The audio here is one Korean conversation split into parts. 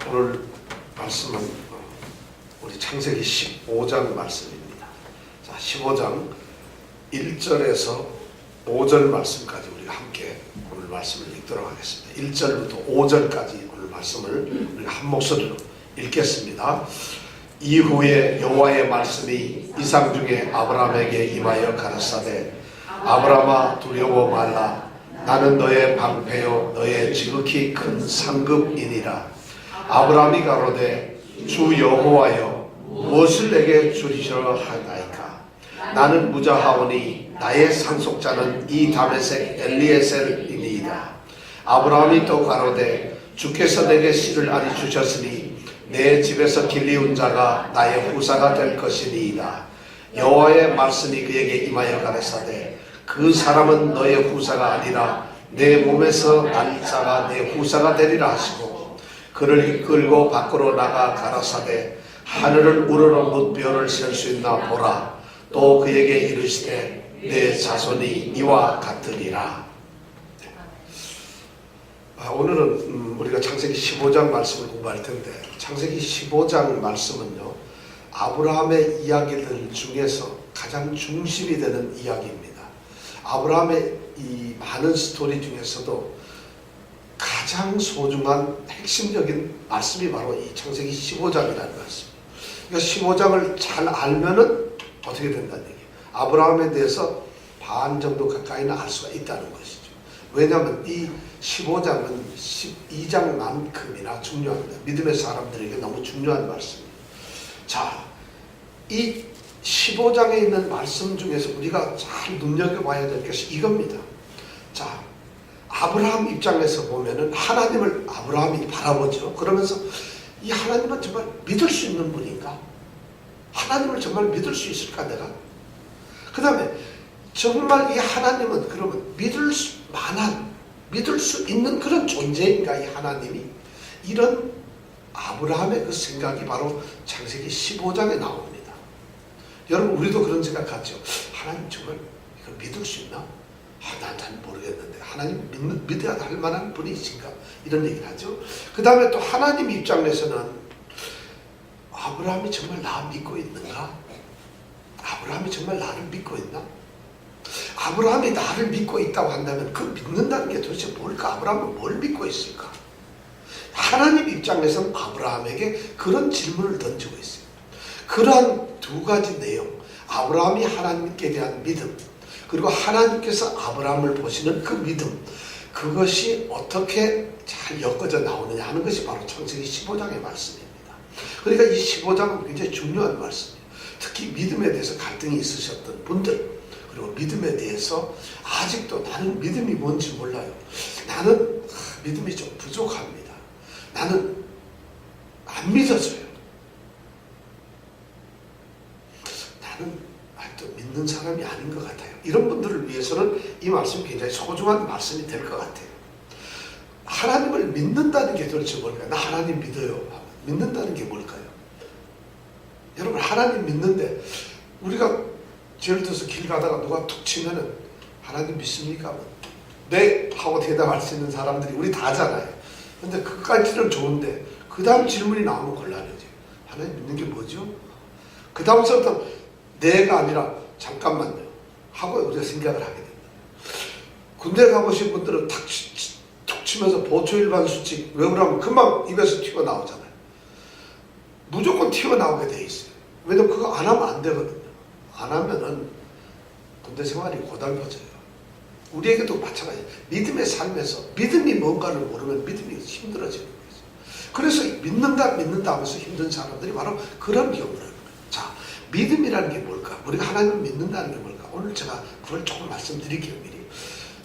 오늘 말씀은 우리 창세기 15장 말씀입니다. 자, 15장 1절에서 5절 말씀까지 우리가 함께 오늘 말씀을 읽도록 하겠습니다. 1절부터 5절까지 오늘 말씀을 우리가 한 목소리로 읽겠습니다. 이후에 여호와의 말씀이 이상 중에 아브라함에게 임하여 가라사대 아브라함아 두려워 말라. 나는 너의 방패요 너의 지극히 큰 상급이니라. 아브라함이 가로되 주 여호와여 무엇을 내게 주리시려 하나이까. 나는 무자하오니 나의 상속자는 이 다메섹 엘리에셀이니이다. 아브라함이 또 가로되 주께서 내게 씨를 아니 주셨으니 내 집에서 길리운 자가 나의 후사가 될 것이니이다. 여호와의 말씀이 그에게 임하여 가라사대 그 사람은 너의 후사가 아니라 내 몸에서 날 자가 내 후사가 되리라 하시고 그를 이끌고 밖으로 나가 가라사대 하늘을 우러러 뭇별을 셀 수 있나 보라. 또 그에게 이르시되 내 자손이 이와 같으리라. 오늘은 우리가 창세기 15장 말씀을 공부할 텐데, 창세기 15장 말씀은요 아브라함의 이야기들 중에서 가장 중심이 되는 이야기입니다. 아브라함의 이 많은 스토리 중에서도 가장 소중한 핵심적인 말씀이 바로 이 창세기 15장이라는 말씀. 그러니까 15장을 잘 알면은 어떻게 된다는 얘기예요. 아브라함에 대해서 반 정도 가까이는 알 수가 있다는 것이죠. 왜냐하면 이 15장은 12장만큼이나 중요합니다. 믿음의 사람들에게 너무 중요한 말씀이에요. 자, 이 15장에 있는 말씀 중에서 우리가 잘 눈여겨봐야 될 것이 이겁니다. 자, 아브라함 입장에서 보면은 하나님을 아브라함이 바라보죠. 그러면서 이 하나님은 정말 믿을 수 있는 분인가? 하나님을 정말 믿을 수 있을까 내가? 그 다음에 정말 이 하나님은 그러면 믿을 수 있는 그런 존재인가 이 하나님이? 이런 아브라함의 그 생각이 바로 창세기 15장에 나옵니다. 여러분 우리도 그런 생각하죠. 하나님 정말 이걸 믿을 수 있나? 난 잘 모르겠는데 하나님 믿어야 할 만한 분이신가? 이런 얘기를 하죠. 그 다음에 또 하나님 입장에서는 아브라함이 정말 나 믿고 있는가? 아브라함이 정말 나를 믿고 있나? 아브라함이 나를 믿고 있다고 한다면 그 믿는다는 게 도대체 뭘까? 아브라함은 뭘 믿고 있을까? 하나님 입장에서는 아브라함에게 그런 질문을 던지고 있어요. 그러한 두 가지 내용, 아브라함이 하나님께 대한 믿음, 그리고 하나님께서 아브라함을 보시는 그 믿음, 그것이 어떻게 잘 엮어져 나오느냐 하는 것이 바로 창세기 15장의 말씀입니다. 그러니까 이 15장은 굉장히 중요한 말씀이에요. 특히 믿음에 대해서 갈등이 있으셨던 분들, 그리고 믿음에 대해서 아직도 나는 믿음이 뭔지 몰라요. 나는 믿음이 좀 부족합니다. 나는 안 믿어져요. 나는 아직도 믿는 사람이 아닌 것 같아요. 이런 분들을 위해서는 이 말씀이 굉장히 소중한 말씀이 될 것 같아요. 하나님을 믿는다는 게 도대체 뭘까요? 나 하나님 믿어요. 믿는다는 게 뭘까요? 여러분 하나님 믿는데 우리가 예를 들어서 길 가다가 누가 툭 치면은 하나님 믿습니까? 네 하고 대답할 수 있는 사람들이 우리 다 하잖아요. 근데 그까지는 좋은데 그 다음 질문이 나오면 곤란해져요. 하나님 믿는 게 뭐죠? 그 다음부터 내가 아니라 잠깐만요 하고 우리가 생각을 하게 됩니다. 군대 가보신 분들은 툭 치면서 보초 일반 수칙 외우라면 금방 입에서 튀어나오잖아요. 무조건 튀어나오게 돼 있어요. 왜냐면 그거 안 하면 안 되거든요. 안 하면은 군대 생활이 고달퍼져요. 우리에게도 마찬가지예요. 믿음의 삶에서 믿음이 뭔가를 모르면 믿음이 힘들어지는 거죠. 그래서 믿는다 하면서 힘든 사람들이 바로 그런 경우라는 거예요. 자, 믿음이라는 게 뭘까? 우리가 하나님을 믿는다는 게 뭘까? 오늘 제가 그걸 조금 말씀드릴게요. 미리.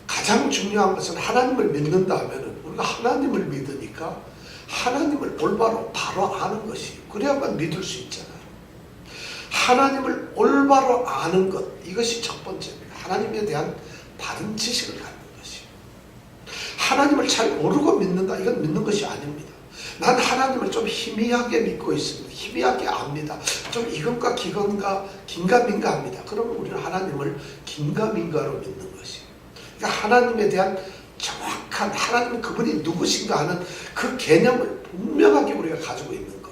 가장 중요한 것은 하나님을 믿는다 하면은 우리가 하나님을 믿으니까 하나님을 올바로 바로 아는 것이, 그래야만 믿을 수 있잖아요. 하나님을 올바로 아는 것, 이것이 첫 번째입니다. 하나님에 대한 바른 지식을 갖는 것이. 하나님을 잘 모르고 믿는다, 이건 믿는 것이 아닙니다. 난 하나님을 좀 희미하게 믿고 있습니다. 희미하게 압니다. 좀 이건가 기건가 긴가민가 합니다. 그러면 우리는 하나님을 긴가민가로 믿는 것이. 그러니까 하나님에 대한 정확한 하나님은 그분이 누구신가 하는 그 개념을 분명하게 우리가 가지고 있는 것,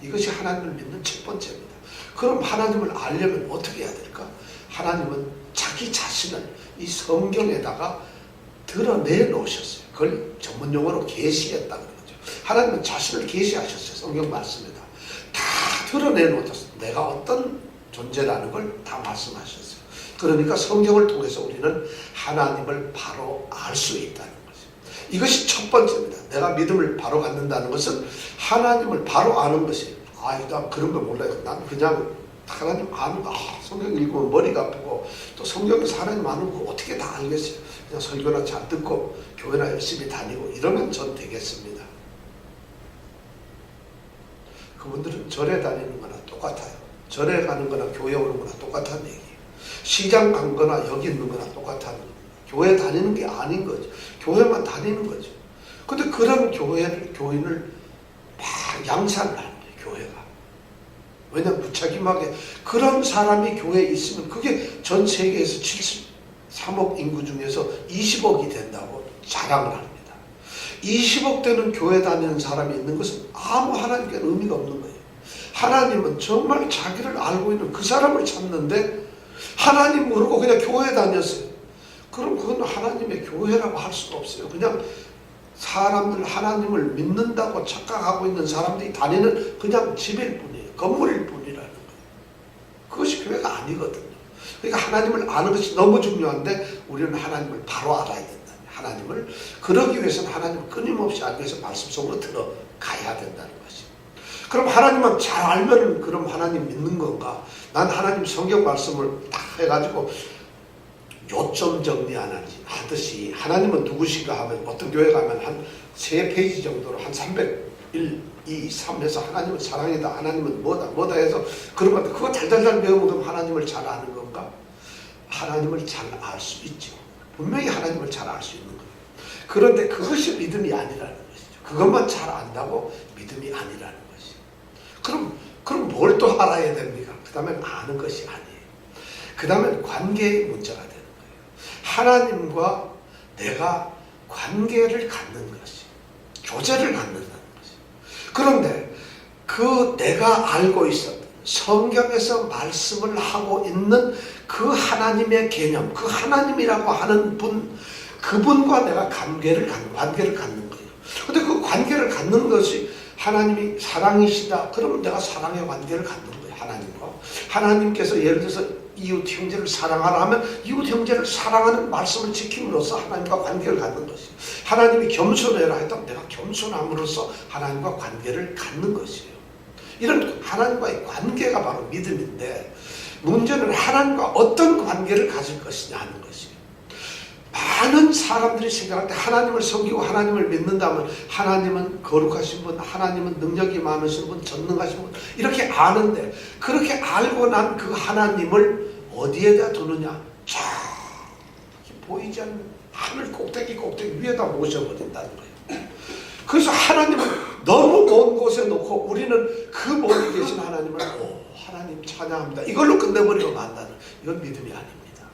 이것이 하나님을 믿는 첫 번째입니다. 그럼 하나님을 알려면 어떻게 해야 될까? 하나님은 자기 자신을 이 성경에다가 드러내 놓으셨어요. 그걸 전문 용어로 계시했다 그러죠. 하나님은 자신을 계시하셨어요. 성경 말씀에다 다 드러내 놓으셨어요. 내가 어떤 존재라는 걸 다 말씀하셨어요. 그러니까 성경을 통해서 우리는 하나님을 바로 알 수 있다는 거죠. 이것이 첫 번째입니다. 내가 믿음을 바로 갖는다는 것은 하나님을 바로 아는 것이에요. 나 그런 거 몰라요. 난 그냥 하나님 아는 거, 성경 읽으면 머리가 아프고, 또 성경에서 하나님 아는 거 어떻게 다 알겠어요. 그냥 설교나 잘 듣고 교회나 열심히 다니고 이러면 전 되겠습니다. 그분들은 절에 다니는 거나 똑같아요. 절에 가는 거나 교회 오는 거나 똑같다는 얘기예요. 시장 간 거나 여기 있는 거나 똑같다는 겁니다. 교회 다니는 게 아닌 거죠. 교회만 다니는 거죠. 근데 그런 교인을 막 양산을 하는 거예요. 교회가. 왜냐하면 무책임하게 그런 사람이 교회에 있으면 그게 전 세계에서 73억 인구 중에서 20억이 된다고 자랑을 합니다. 20억 되는 교회 다니는 사람이 있는 것은 아무 하나님께는 의미가 없는 거예요. 하나님은 정말 자기를 알고 있는 그 사람을 찾는데 하나님 모르고 그냥 교회 다녔어요. 그럼 그건 하나님의 교회라고 할 수가 없어요. 그냥 사람들 하나님을 믿는다고 착각하고 있는 사람들이 다니는 그냥 집일 뿐이에요. 건물일 뿐이라는 거예요. 그것이 교회가 아니거든요. 그러니까 하나님을 아는 것이 너무 중요한데 우리는 하나님을 바로 알아야 된다. 하나님을 그러기 위해서는 하나님을 끊임없이 알기 위해서 말씀 속으로 들어가야 된다는 것이. 그럼 하나님만 잘 알면 그럼 하나님 믿는 건가? 난 하나님 성경 말씀을 딱 해가지고 요점 정리하듯이 하나님은 누구신가 하면 어떤 교회 가면 한 3페이지 정도로 한 301, 2, 3 해서 하나님은 사랑이다, 하나님은 뭐다 해서 그런 것 같아. 그거 달달달 배우면 그럼 하나님을 잘 아는 건가? 하나님을 잘 알 수 있죠. 분명히 하나님을 잘 알 수 있는 거예요. 그런데 그것이 믿음이 아니라는 것이죠. 그것만 잘 안다고 믿음이 아니라는 것이죠. 그럼 뭘 또 알아야 됩니까? 그 다음에 아는 것이 아니에요. 그 다음에 관계의 문제가 되는 거예요. 하나님과 내가 관계를 갖는 것이, 교제를 갖는다는 것이. 그런데 그 내가 알고 있었던 성경에서 말씀을 하고 있는 그 하나님의 개념, 그 하나님이라고 하는 분, 그분과 내가 관계를 갖는 거예요. 근데 그 관계를 갖는 것이 하나님이 사랑이시다. 그러면 내가 사랑의 관계를 갖는 거예요. 하나님과. 하나님께서 예를 들어서 이웃 형제를 사랑하라 하면 이웃 형제를 사랑하는 말씀을 지킴으로써 하나님과 관계를 갖는 것이에요. 하나님이 겸손해라 했다면 내가 겸손함으로써 하나님과 관계를 갖는 것이에요. 이런 하나님과의 관계가 바로 믿음인데 문제는 하나님과 어떤 관계를 가질 것이냐 하는 것이에요. 많은 사람들이 생각할 때 하나님을 섬기고 하나님을 믿는다면 하나님은 거룩하신 분, 하나님은 능력이 많으신 분, 전능하신 분 이렇게 아는데 그렇게 알고 난 그 하나님을 어디에다 두느냐? 저기 보이지 않는 하늘 꼭대기 위에다 모셔버린다는 거예요. 그래서 하나님을 너무 먼 곳에 놓고 우리는 그 멀리 계신 하나님을 하나님 찬양합니다. 이걸로 끝내버리고 만다는 이건 믿음이 아닙니다.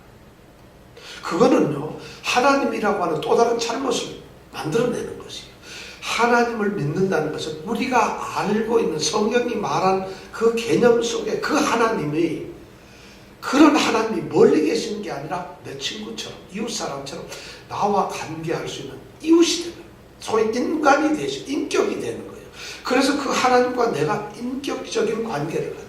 그거는요 하나님이라고 하는 또 다른 잘못을 만들어내는 것이에요. 하나님을 믿는다는 것은 우리가 알고 있는 성경이 말한 그 개념 속에 그 하나님이 그런 하나님이 멀리 계시는 게 아니라 내 친구처럼 이웃사람처럼 나와 관계할 수 있는 이웃이 되는 거예요. 소위 인간이 되시 인격이 되는 거예요. 그래서 그 하나님과 내가 인격적인 관계를 갖는 거예요.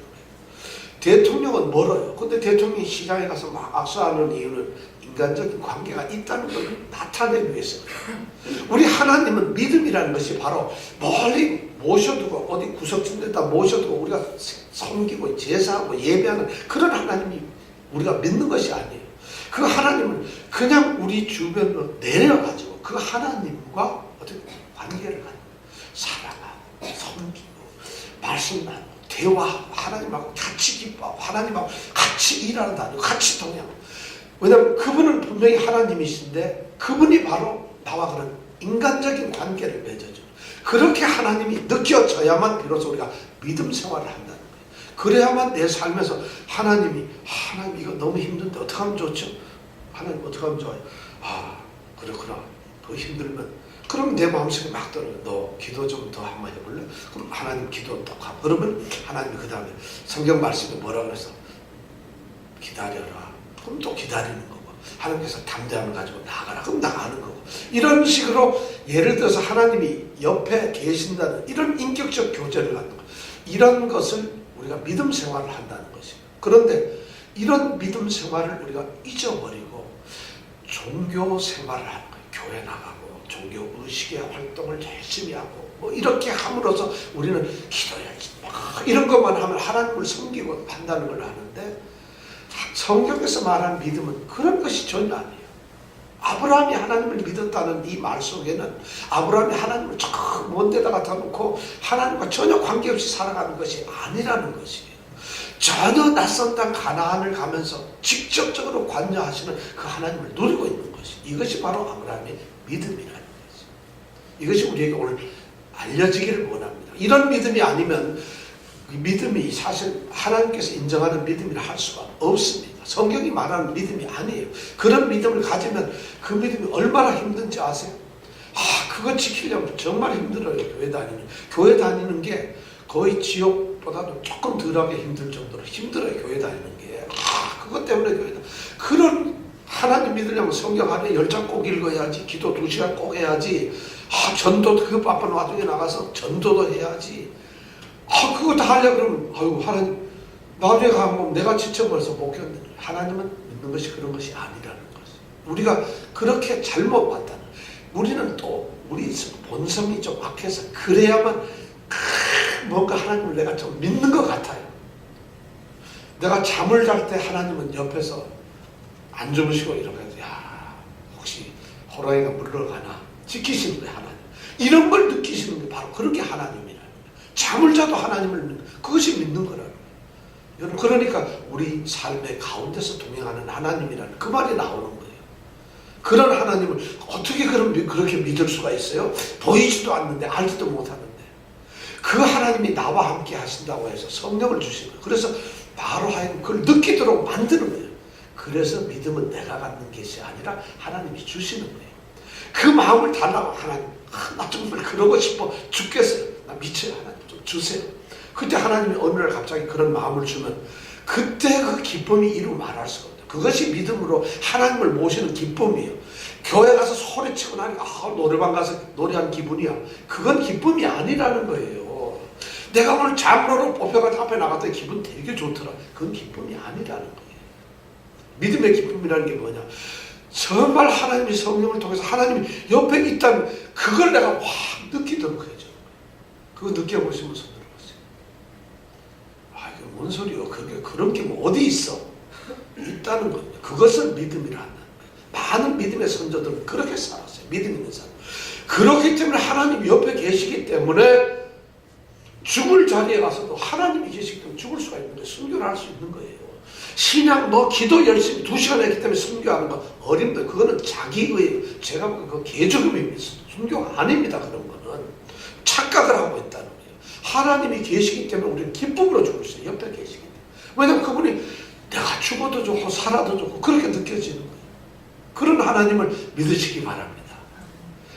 대통령은 멀어요. 근데 대통령이 시장에 가서 막 악수하는 이유는 인간적인 관계가 있다는 걸 나타내기 위해서. 우리 하나님은 믿음이라는 것이 바로 멀리 모셔두고 어디 구석진 데다 모셔두고 우리가 섬기고 제사하고 예배하는 그런 하나님이 우리가 믿는 것이 아니에요. 그 하나님은 그냥 우리 주변으로 내려가지고 그 하나님과 어떻게 관계를 갖는 사랑하고 섬기고 말씀 나누고 대화하고 하나님하고 같이 기뻐하고 하나님하고 같이 일한다는 같이 동행하고. 왜냐하면 그분은 분명히 하나님이신데 그분이 바로 나와 그런 인간적인 관계를 맺어줘요. 그렇게 하나님이 느껴져야만 비로소 우리가 믿음 생활을 한다는 거예요. 그래야만 내 삶에서 하나님 이거 너무 힘든데 어떻게 하면 좋죠? 하나님 어떻게 하면 좋아요? 그렇구나. 그 힘들면 그럼 내 마음속에 막 들어요. 너 기도 좀 더 한번 해볼래? 그럼 하나님 기도 또 하고 그러면 하나님이 그 다음에 성경 말씀에 뭐라 그래서 기다려라. 그럼 또 기다리는 거고 하나님께서 담대함을 가지고 나가라. 그럼 나가는 거고 이런 식으로 예를 들어서 하나님이 옆에 계신다는 이런 인격적 교제를 갖는 거 이런 것을 우리가 믿음 생활을 한다는 것이에요. 그런데 이런 믿음 생활을 우리가 잊어버리고 종교 생활을 하는 거예요. 교회 나가고 종교 의식의 활동을 열심히 하고 뭐 이렇게 함으로써 우리는 기도해야지 막 이런 것만 하면 하나님을 섬기고 한다는 걸 하는데 성경에서 말하는 믿음은 그런 것이 전혀 아니에요. 아브라함이 하나님을 믿었다는 이 말 속에는 아브라함이 하나님을 저 먼 데다 갖다 놓고 하나님과 전혀 관계없이 살아가는 것이 아니라는 것이에요. 전혀 낯선 땅 가나안을 가면서 직접적으로 관여하시는 그 하나님을 누리고 있는 것이 이것이 바로 아브라함의 믿음이라는 거죠. 이것이 우리에게 오늘 알려지기를 원합니다. 이런 믿음이 아니면 믿음이 사실 하나님께서 인정하는 믿음이라 할 수가 없습니다. 성경이 말하는 믿음이 아니에요. 그런 믿음을 가지면 그 믿음이 얼마나 힘든지 아세요? 그거 지키려면 정말 힘들어요. 교회 다니는. 교회 다니는 게 거의 지옥보다도 조금 덜하게 힘들 정도로 힘들어요. 교회 다니는 게. 그것 때문에 교회 그런 하나님 믿으려면 성경 하루에 10장 꼭 읽어야지. 기도 2시간 꼭 해야지. 전도 그 바쁜 와중에 나가서 전도도 해야지. 그거 다 하려고 그러면 아이고 하나님 나중에 가면 내가 지쳐버려서 못 견디는 거예요. 하나님은 믿는 것이 그런 것이 아니라는 것이 우리가 그렇게 잘못 봤다는 우리는 또 우리 본성이 좀 악해서 그래야만 뭔가 하나님을 내가 좀 믿는 것 같아요. 내가 잠을 잘 때 하나님은 옆에서 안 주무시고 이러면서 혹시 호랑이가 물러가나 지키시는 거예요. 하나님 이런 걸 느끼시는 게 바로 그렇게 하나님이라는 거예요. 잠을 자도 하나님을 믿는 그것이 믿는 거라는 거예요. 여러분 그러니까 우리 삶의 가운데서 동행하는 하나님이라는 그 말이 나오는 거예요. 그런 하나님을 어떻게 그렇게 믿을 수가 있어요? 보이지도 않는데 알지도 못하는데 그 하나님이 나와 함께 하신다고 해서 성령을 주시는 거예요. 그래서 나로 하여금 그걸 느끼도록 만드는 거예요. 그래서 믿음은 내가 갖는 것이 아니라 하나님이 주시는 거예요. 그 마음을 달라고 하나님 나 정말 그러고 싶어 죽겠어요. 나 미쳐요. 하나님 좀 주세요. 그때 하나님이 어느 날 갑자기 그런 마음을 주면 그때 그 기쁨이 이루 말할 수가 없어요. 그것이 믿음으로 하나님을 모시는 기쁨이에요. 교회 가서 소리치고 나니까 노래방 가서 노래한 기분이야. 그건 기쁨이 아니라는 거예요. 내가 오늘 장로로 뽑혀가지고 앞에 나갔더니 기분 되게 좋더라. 그건 기쁨이 아니라는 거예요. 믿음의 기쁨이라는 게 뭐냐? 정말 하나님이 성령을 통해서 하나님이 옆에 있다면 그걸 내가 확 느끼도록 해줘. 그거 느껴보시면 손 들어보세요. 이게 뭔 소리요? 그런 게 뭐 어디 있어? 있다는 겁니다. 그것을 믿음이라 한다. 많은 믿음의 선조들은 그렇게 살았어요. 믿음 있는 사람. 그렇기 때문에 하나님이 옆에 계시기 때문에 죽을 자리에 가서도 하나님이 계시기 때문에 죽을 수가 있는 거예요. 순교를 할 수 있는 거예요. 신앙 기도 열심히 2시간 했기 때문에 순교하는 거 어림도 그거는 자기의 제가 보기엔 그 개죽음입니다. 순교가 아닙니다. 그런 거는 착각을 하고 있다는 거예요. 하나님이 계시기 때문에 우리는 기쁨으로 죽을 수 있어요. 옆에 계시기 때문에. 왜냐하면 그분이 내가 죽어도 좋고 살아도 좋고 그렇게 느껴지는 거예요. 그런 하나님을 믿으시기 바랍니다.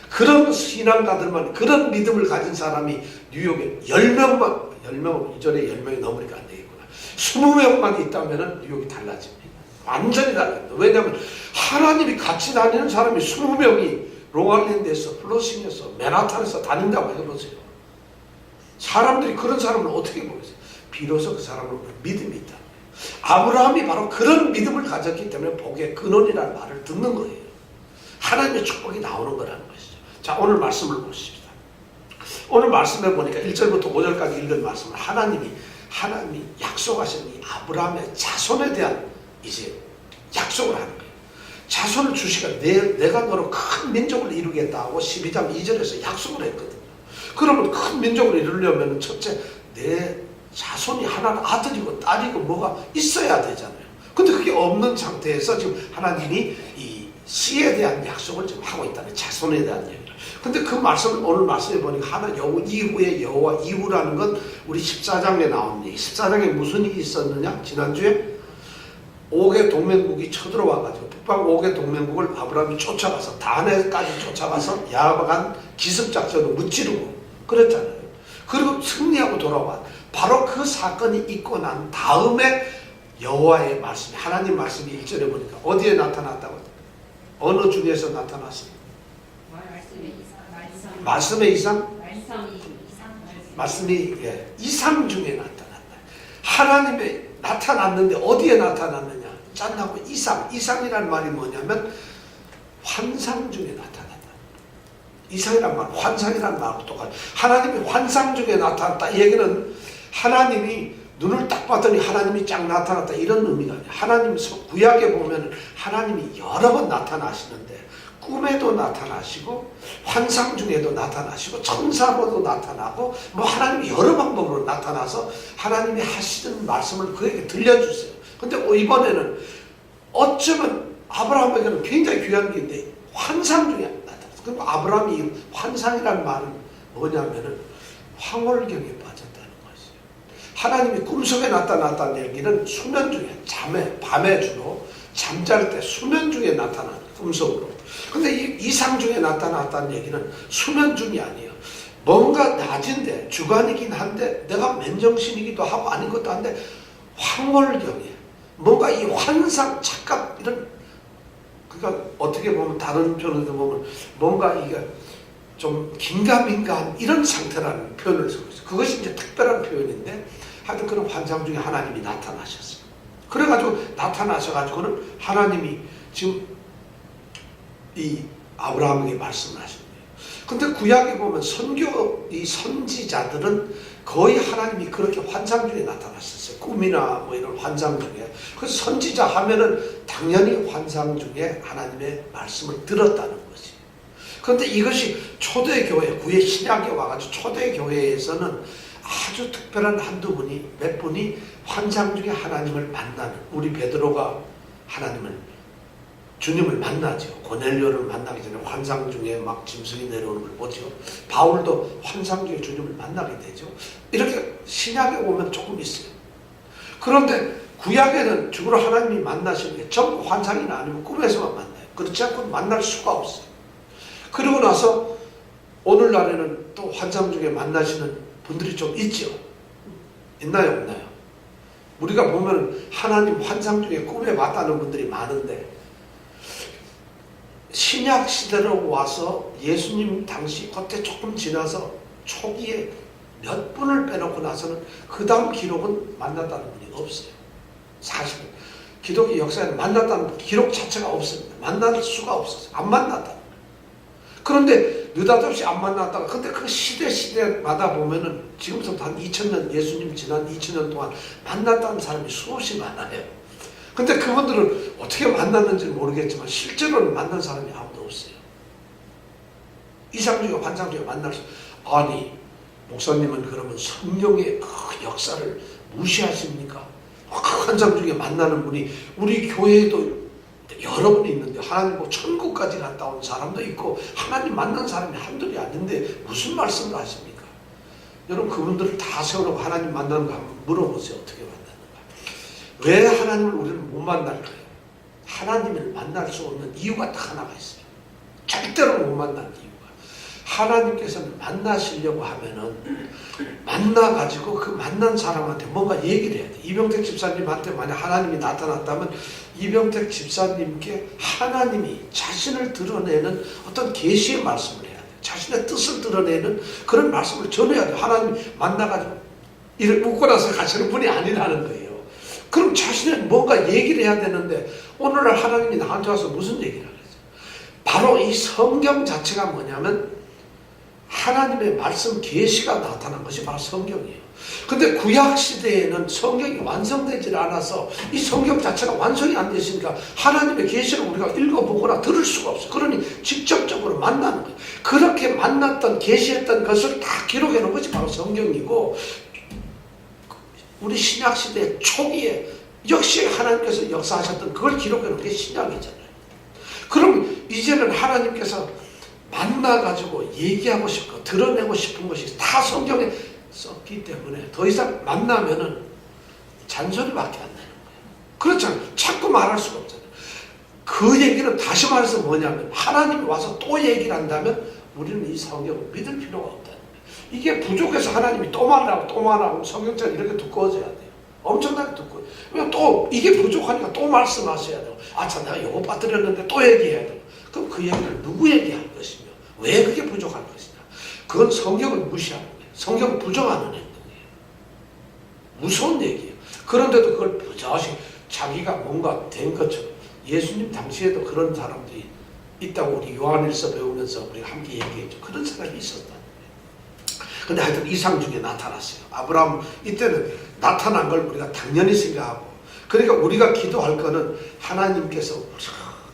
그런 신앙가들만 그런 믿음을 가진 사람이 뉴욕에 10명만 이전에 10명이 넘으니까 안 되겠구나. 20명만 있다면 뉴욕이 달라집니다. 완전히 달라집니다. 왜냐하면 하나님이 같이 다니는 사람이 20명이 롱아일랜드에서 플러싱에서 맨하탄에서 다닌다고 해보세요. 사람들이 그런 사람을 어떻게 보겠어요? 비로소 그 사람은 믿음이 있다. 아브라함이 바로 그런 믿음을 가졌기 때문에 복의 근원이라는 말을 듣는 거예요. 하나님의 축복이 나오는 거라는 것이죠. 자, 오늘 말씀을 보십시다. 오늘 말씀에 보니까 1절부터 5절까지 읽은 말씀을 하나님이 약속하신 이 아브라함의 자손에 대한 이제 약속을 하는 거예요. 자손을 주시가 내가 너로 큰 민족을 이루겠다 하고 12장 2절에서 약속을 했거든요. 그러면 큰 민족을 이루려면 첫째 내 자손이 하나는 아들이고 딸이고 뭐가 있어야 되잖아요. 근데 그게 없는 상태에서 지금 하나님이 이 씨에 대한 약속을 지금 하고 있다는 자손에 대한 얘기를. 근데 그 말씀을 오늘 말씀해 보니까 하나 여호 이후에 여호와 이후라는 건 우리 14장에 나온 얘기. 14장에 무슨 일이 있었느냐? 지난주에 옥의 동맹국이 쳐들어와가지고 북방 옥의 동맹국을 아브라함이 쫓아가서 다네까지 쫓아가서 야박한 기습작전을 무찌르고 그랬잖아요. 그리고 승리하고 돌아와. 바로 그 사건이 있고 난 다음에 여호와의 말씀이, 하나님 말씀이 1절에 보니까 어디에 나타났다고? 어느 중에서 나타났어요? 말씀의 이상? 말씀이 이상 중에 나타났다. 하나님의 나타났는데 어디에 나타났느냐? 짠하고 이상이란 말이 뭐냐면 환상 중에 나타났다. 이상이란 말, 환상이란 말하고 똑같아요. 하나님이 환상 중에 나타났다. 이 얘기는 하나님이 눈을 딱 봤더니 하나님이 쫙 나타났다 이런 의미가 아니에요. 하나님 구약에 보면 하나님이 여러 번 나타나시는데 꿈에도 나타나시고 환상 중에도 나타나시고 천사로도 나타나고 뭐 하나님이 여러 방법으로 나타나서 하나님이 하시는 말씀을 그에게 들려주세요. 근데 이번에는 어쩌면 아브라함에게는 굉장히 귀한 게 있는데 환상 중에 나타났어요. 그리고 아브라함이 환상이라는 말은 뭐냐면은 황홀경에 빠졌다는 것이에요. 하나님이 꿈속에 나타났다는 얘기는 수면 중에 밤에 주로 잠잘 때 수면 중에 나타나는 꿈속으로. 근데 이 이상 중에 나타났다는 얘기는 수면 중이 아니에요. 뭔가 낮은데 주간이긴 한데 내가 맨정신이기도 하고 아닌 것도 한데 황홀경에 뭔가 이 환상 착각 이런 그러니까 어떻게 보면 다른 표현에서 보면 뭔가 이게 좀 긴가민가한 이런 상태라는 표현을 쓰고 있어요. 그것이 이제 특별한 표현인데 하여튼 그런 환상 중에 하나님이 나타나셨어요. 그래가지고 나타나셔가지고는 하나님이 지금 이 아브라함에게 말씀을 하신 거예요. 근데 구약에 보면 이 선지자들은 거의 하나님이 그렇게 환상 중에 나타나셨어요. 꿈이나 뭐 이런 환상 중에. 그래서 선지자 하면은 당연히 환상 중에 하나님의 말씀을 들었다는 것이. 그런데 이것이 초대교회, 구약 신약에 와가지고 초대교회에서는 아주 특별한 한두 분이, 몇 분이 환상 중에 하나님을 만나는, 우리 베드로가 주님을 만나죠. 고넬료를 만나기 전에 환상 중에 막 짐승이 내려오는 걸 보죠. 바울도 환상 중에 주님을 만나게 되죠. 이렇게 신약에 보면 조금 있어요. 그런데 구약에는 주로 하나님이 만나시는 게 전부 환상이나 아니면 꿈에서만 만나요. 그렇지 않고 만날 수가 없어요. 그리고 나서 오늘날에는 또 환상 중에 만나시는 분들이 좀 있죠. 있나요? 없나요? 우리가 보면 하나님 환상 중에 꿈에 봤다는 분들이 많은데 신약 시대로 와서 예수님 당시 그때 조금 지나서 초기에 몇 분을 빼놓고 나서는 그 다음 기록은 만났다는 분이 없어요. 사실은 기독교 역사에는 만났다는 기록 자체가 없습니다. 만날 수가 없었어요. 안 만났다. 그런데 느닷없이 안 만났다가 근데 그 시대마다 보면은 지금부터 한 2000년 예수님 지난 2000년 동안 만났다는 사람이 수없이 많아요. 근데 그분들은 어떻게 만났는지는 모르겠지만 실제로는 만난 사람이 아무도 없어요. 이상 중에 환상 중에 만날 수. 아니 목사님은 그러면 성령의 그 역사를 무시하십니까? 그 환상 중에 만나는 분이 우리 교회에도 여러 분이 있는데 하나님 뭐 천국까지 갔다 온 사람도 있고 하나님 만난 사람이 한둘이 아닌데 무슨 말씀을 하십니까? 여러분 그분들을 다 세워놓고 하나님 만나는 거 한번 물어보세요. 어떻게 만났는가? 왜 하나님을 우리는 못 만날까요? 하나님을 만날 수 없는 이유가 딱 하나가 있어요. 절대로 못 만나는 이유가. 하나님께서는 만나시려고 하면은 만나가지고 그 만난 사람한테 뭔가 얘기를 해야 돼. 이병택 집사님한테 만약 하나님이 나타났다면 이병택 집사님께 하나님이 자신을 드러내는 어떤 계시의 말씀을 해야 돼. 자신의 뜻을 드러내는 그런 말씀을 전해야 돼. 하나님 만나가지고 이를 묶고 나서 가시는 분이 아니라는 거예요. 그럼 자신은 뭔가 얘기를 해야 되는데 오늘날 하나님이 나한테 와서 무슨 얘기를 하겠어요? 바로 이 성경 자체가 뭐냐면 하나님의 말씀 계시가 나타난 것이 바로 성경이에요. 근데 구약 시대에는 성경이 완성되지 않아서 이 성경 자체가 완성이 안 되시니까 하나님의 계시를 우리가 읽어보거나 들을 수가 없어요. 그러니 직접적으로 만나는 거예요. 그렇게 만났던 계시했던 것을 다 기록해 놓은 것이 바로 성경이고 우리 신약 시대 초기에 역시 하나님께서 역사하셨던 그걸 기록해 놓은 게 신약이잖아요. 그럼 이제는 하나님께서 만나가지고 얘기하고 싶고 드러내고 싶은 것이 다 성경에 썼기 때문에 더 이상 만나면은 잔소리밖에 안 나는 거예요. 그렇잖아요. 자꾸 말할 수가 없잖아요. 그 얘기는 다시 말해서 뭐냐면 하나님이 와서 또 얘기를 한다면 우리는 이 성경을 믿을 필요가 없다는 거예요. 이게 부족해서 하나님이 또 말하고 또 말하고 성경책이 이렇게 두꺼워져야 돼요. 엄청나게 두꺼워요. 왜 또 이게 부족하니까 또 말씀하셔야 돼요. 참 내가 요거 빠뜨렸는데 또 얘기해야 돼요. 그럼 그 얘기를 누구 얘기할 것이며 왜 그게 부족한 것이냐. 그건 성경을 무시하는 거예요. 성경을 부정하는 행동이에요. 무서운 얘기예요. 그런데도 그걸 부자시 자기가 뭔가 된 것처럼 예수님 당시에도 그런 사람들이 있다고 우리 요한일서 배우면서 우리가 함께 얘기했죠. 그런 사람이 있었다. 근데 하여튼 이상 중에 나타났어요. 아브라함 이때는 나타난 걸 우리가 당연히 생각하고, 그러니까 우리가 기도할 거는 하나님께서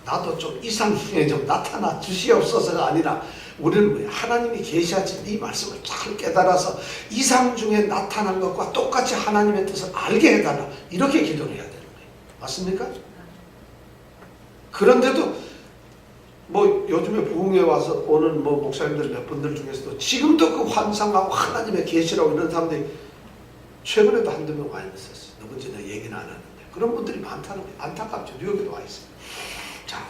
나도 좀 이상 중에 좀 나타나 주시옵소서가 아니라 우리는 하나님이 계시하신 이 말씀을 잘 깨달아서 이상 중에 나타난 것과 똑같이 하나님의 뜻을 알게 해달라, 이렇게 기도를 해야 되는 거예요. 맞습니까? 그런데도 뭐 요즘에 부흥회 와서 오는 뭐 목사님들 몇 분들 중에서도 지금도 그 환상하고 하나님의 계시라고 이런 사람들이 최근에도 한두 명 와 있었어요. 누군지 내가 얘기는 안 하는데 그런 분들이 많다는 거예요. 안타깝죠. 뉴욕에도 와 있어요. 자,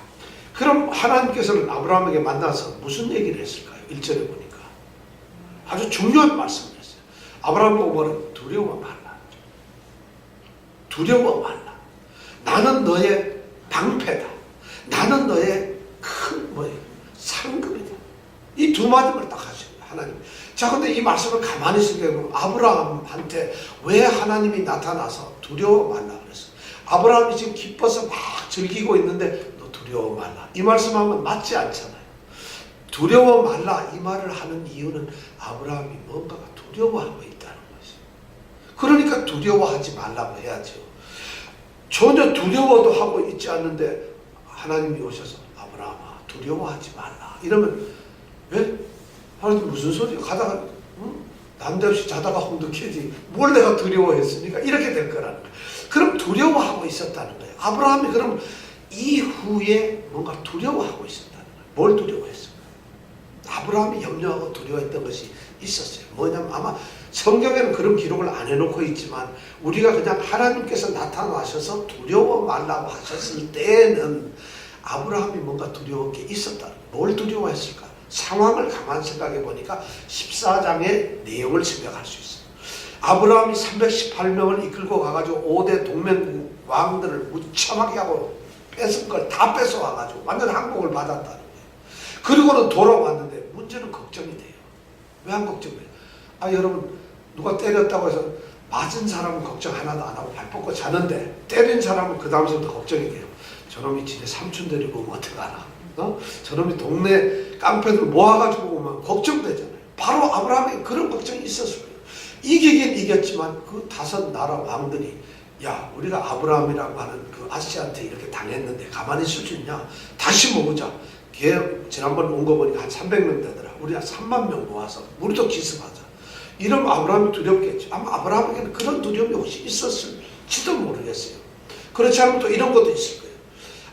그럼 하나님께서는 아브라함에게 만나서 무슨 얘기를 했을까요? 1절에 보니까 아주 중요한 말씀을 했어요. 아브라함 보고 뭐라고? 두려워 말라. 두려워 말라. 나는 너의 방패다. 나는 너의 큰 상급이다. 이 두 마디를 딱 하셔요. 하나님. 자, 근데 이 말씀을 가만히 생각해보면 아브라함한테 왜 하나님이 나타나서 두려워 말라 그랬어요? 아브라함이 지금 기뻐서 막 즐기고 있는데 너 두려워 말라. 이 말씀하면 맞지 않잖아요. 두려워 말라 이 말을 하는 이유는 아브라함이 뭔가가 두려워하고 있다는 것이에요. 그러니까 두려워하지 말라고 해야죠. 전혀 두려워도 하고 있지 않는데 하나님이 오셔서 아브라함아 두려워하지 말라 이러면 왜? 하나님 무슨 소리야? 가다가 남대없이 자다가 홍두깨지 뭘 내가 두려워했습니까? 이렇게 될 거라는 거예요. 그럼 두려워하고 있었다는 거예요. 아브라함이 그럼 이후에 뭔가 두려워하고 있었다는 거예요. 뭘 두려워했을까요? 아브라함이 염려하고 두려워했던 것이 있었어요. 뭐냐면 아마 성경에는 그런 기록을 안 해놓고 있지만 우리가 그냥 하나님께서 나타나셔서 두려워 말라고 하셨을 때에는 아브라함이 뭔가 두려운 게 있었다. 뭘 두려워했을까? 상황을 가만 생각해 보니까 14장의 내용을 생각할 수 있어요. 아브라함이 318명을 이끌고 가가지고 5대 동맹국 왕들을 무참하게 하고 뺏은 걸 다 뺏어와가지고 완전 항복을 받았다는 거예요. 그리고는 돌아왔는데 문제는 걱정이 돼요. 왜 안 걱정돼요? 여러분 누가 때렸다고 해서 맞은 사람은 걱정 하나도 안 하고 발 뻗고 자는데 때린 사람은 그 다음부터 걱정이 돼요. 저놈이 집에 삼촌 데리고 오면 어떡하나? 저놈이 동네 깡패들 모아가지고 오면 걱정되잖아요. 바로 아브라함이 그런 걱정이 있었을 거예요. 이기긴 이겼지만 그 5 나라 왕들이 야 우리가 아브라함이라고 하는 그 아씨한테 이렇게 당했는데 가만히 있을 수 있냐? 다시 모으자. 걔 지난번 온 거 보니까 한 300명 되더라. 우리 한 3만 명 모아서 우리도 기습하자. 이러면 아브라함이 두렵겠죠. 아마 아브라함에게는 그런 두려움이 혹시 있었을지도 모르겠어요. 그렇지 않으면 또 이런 것도 있을 거예요.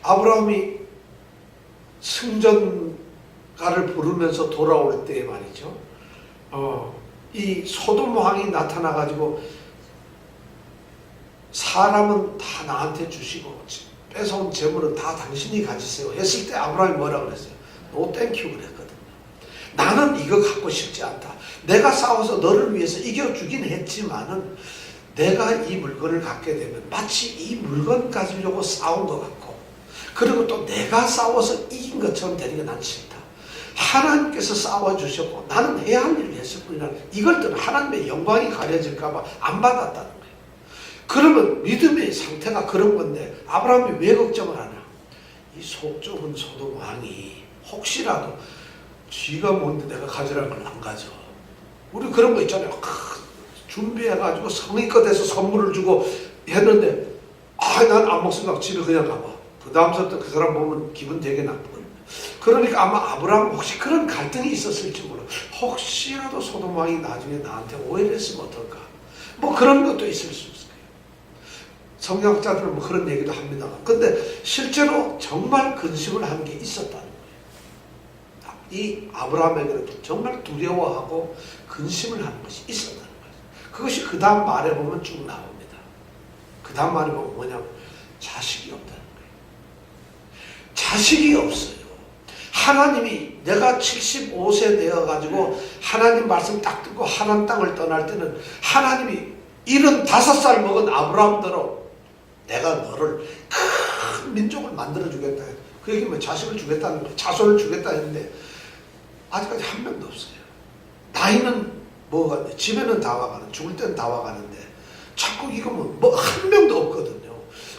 아브라함이 승전가를 부르면서 돌아올 때 말이죠. 이 소돔 왕이 나타나가지고 사람은 다 나한테 주시고 뺏어온 재물은 다 당신이 가지세요 했을 때 아브라함이 뭐라고 그랬어요? 노 땡큐 그랬거든요. 나는 이거 갖고 싶지 않다. 내가 싸워서 너를 위해서 이겨주긴 했지만은 내가 이 물건을 갖게 되면 마치 이 물건 가지려고 싸운 것 같고 그리고 또 내가 싸워서 이긴 것처럼 되는 게 난 싫다. 하나님께서 싸워주셨고 나는 해야 할 일을 했을 뿐이라 이걸 떠나 하나님의 영광이 가려질까 봐 안 받았다는 거예요. 그러면 믿음의 상태가 그런 건데 아브라함이 왜 걱정을 하냐? 이 속 좁은 소돔 왕이 혹시라도 쥐가 뭔데 내가 가져갈 걸 안 가져. 우리 그런 거 있잖아요. 준비해가지고 성의껏 해서 선물을 주고 했는데 난 안 먹습니다. 집에 그냥 가봐. 그 다음부터 그 사람 보면 기분 되게 나쁘거든요. 그러니까 아마 아브라함 혹시 그런 갈등이 있었을지 몰라. 혹시라도 소돔 왕이 나중에 나한테 오해를 했으면 어떨까. 뭐 그런 것도 있을 수 있어요. 성경학자들은 뭐 그런 얘기도 합니다. 근데 실제로 정말 근심을 한 게 있었다는 거예요. 이 아브라함에게는 정말 두려워하고 근심을 하는 것이 있었다는 거예요. 그것이 그 다음 말에 보면 쭉 나옵니다. 그 다음 말에 보면 뭐냐면 자식이 없다는 거예요. 자식이 없어요. 하나님이 내가 75세 되어가지고 하나님 말씀 딱 듣고 하나님 땅을 떠날 때는 하나님이 75살 먹은 아브라함대로 내가 너를 큰 민족을 만들어 주겠다. 그 얘기면 자식을 주겠다는 거예요. 자손을 주겠다 했는데 아직까지 한 명도 없어요. 나이는 뭐가 돼? 집에는 다 와가는, 죽을 때는 다 와가는데 자꾸 이거 뭐 한 명도 없거든요.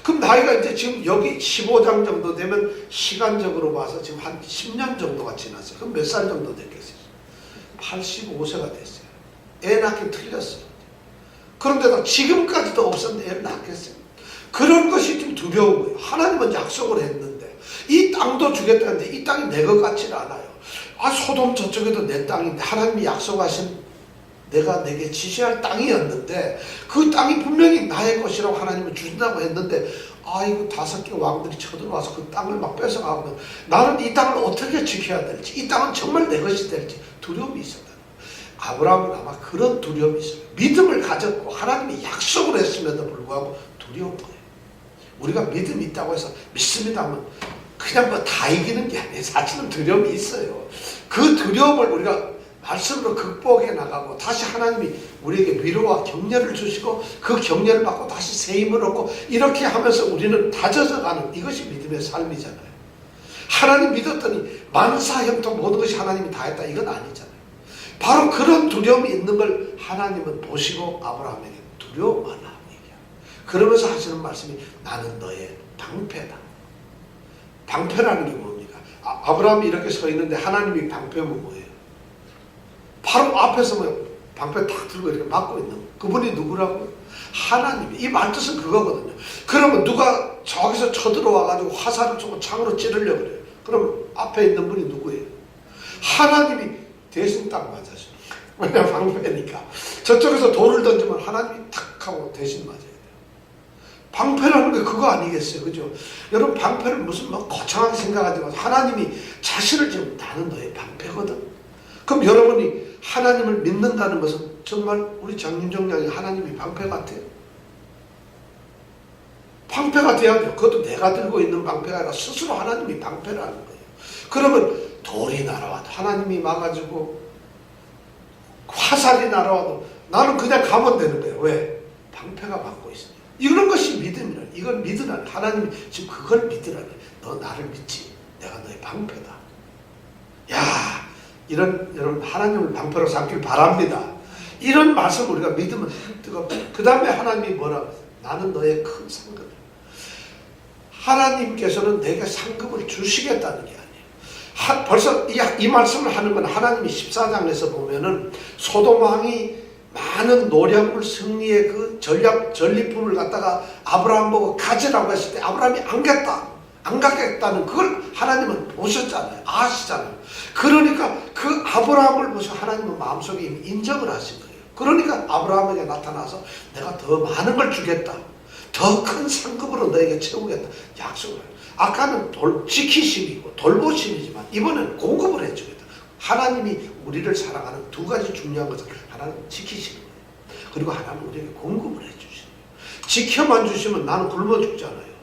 그럼 나이가 이제 지금 여기 15장 정도 되면 시간적으로 봐서 지금 한 10년 정도가 지났어요. 그럼 몇 살 정도 됐겠어요? 85세가 됐어요. 애 낳기 틀렸어요. 그런데도 지금까지도 없었는데 애를 낳겠어요. 그런 것이 좀 두려운 거예요. 하나님은 약속을 했는데 이 땅도 주겠다는데 이 땅이 내 것 같지는 않아요. 아, 소돔 저쪽에도 내 땅인데 하나님이 약속하신 내가 내게 지시할 땅이었는데 그 땅이 분명히 나의 것이라고 하나님은 주신다고 했는데 아이고 5개 왕들이 쳐들어와서 그 땅을 막 뺏어가면 나는 이 땅을 어떻게 지켜야 될지, 이 땅은 정말 내 것이 될지 두려움이 있었다. 아브라함은 아마 그런 두려움이 있어요. 믿음을 가졌고 하나님이 약속을 했음에도 불구하고 두려운 거예요. 우리가 믿음이 있다고 해서 믿습니다 하면 그냥 뭐 다 이기는 게 아니에요. 사실은 두려움이 있어요. 그 두려움을 우리가 말씀으로 극복해 나가고 다시 하나님이 우리에게 위로와 격려를 주시고 그 격려를 받고 다시 새 힘을 얻고 이렇게 하면서 우리는 다져져가는 이것이 믿음의 삶이잖아요. 하나님 믿었더니 만사형통 모든 것이 하나님이 다 했다 이건 아니잖아요. 바로 그런 두려움이 있는 걸 하나님은 보시고 아브라함에게 두려워 마라 얘기해요. 그러면서 하시는 말씀이 나는 너의 방패다. 방패라는 게 뭡니까? 아브라함이 이렇게 서 있는데 하나님이 방패면 뭐예요? 바로 앞에서 뭐 방패 탁 들고 이렇게 막고 있는 그분이 누구라고요? 하나님이. 이 말뜻은 그거거든요. 그러면 누가 저기서 쳐들어와가지고 화살을 쏘고 창으로 찌르려고 그래요. 그럼 앞에 있는 분이 누구예요? 하나님이 대신 딱 맞아줘. 왜냐면 방패니까. 저쪽에서 돌을 던지면 하나님이 탁 하고 대신 맞아요. 방패라는 게 그거 아니겠어요? 그죠? 여러분 방패를 무슨 뭐 거창하게 생각하지 마세요. 하나님이 자신을 지금 나는 너의 방패거든. 그럼 여러분이 하나님을 믿는다는 것은 정말 우리 장윤정 양이 하나님이 방패 같아요. 방패가 돼야 돼요. 그것도 내가 들고 있는 방패가 아니라 스스로 하나님이 방패라는 거예요. 그러면 돌이 날아와도 하나님이 막아주고 화살이 날아와도 나는 그냥 가면 되는 거예요. 왜? 방패가 막고 있어요. 이런 것이 믿음이라니. 이걸 믿으라니. 하나님이 지금 그걸 믿으라니. 너 나를 믿지. 내가 너의 방패다. 야, 이런 여러분 하나님을 방패로 삼길 바랍니다. 이런 말씀 우리가 믿으면 뜨겁죠. 그 다음에 하나님이 뭐라고 했어요? 나는 너의 큰 상급이야. 하나님께서는 내게 상급을 주시겠다는 게 아니에요. 벌써 이 말씀을 하는 건 하나님이 14장에서 보면은 소돔 왕이 많은 노량물 승리의 그 전리품을 갖다가 아브라함 보고 가지라고 했을 때 아브라함이 안 갖겠다는 그걸 하나님은 보셨잖아요. 아시잖아요. 그러니까 그 아브라함을 보셔 하나님은 마음속에 이미 인정을 하신 거예요. 그러니까 아브라함에게 나타나서 내가 더 많은 걸 주겠다. 더 큰 상급으로 너에게 채우겠다. 약속을 해요. 아까는 지키심이고 돌보심이지만 이번에는 공급을 해주겠다. 하나님이 우리를 사랑하는 두 가지 중요한 것은 하나는 지키시는 거예요. 그리고 하나는 우리에게 공급을 해주시는 거예요. 지켜만 주시면 나는 굶어 죽잖아요.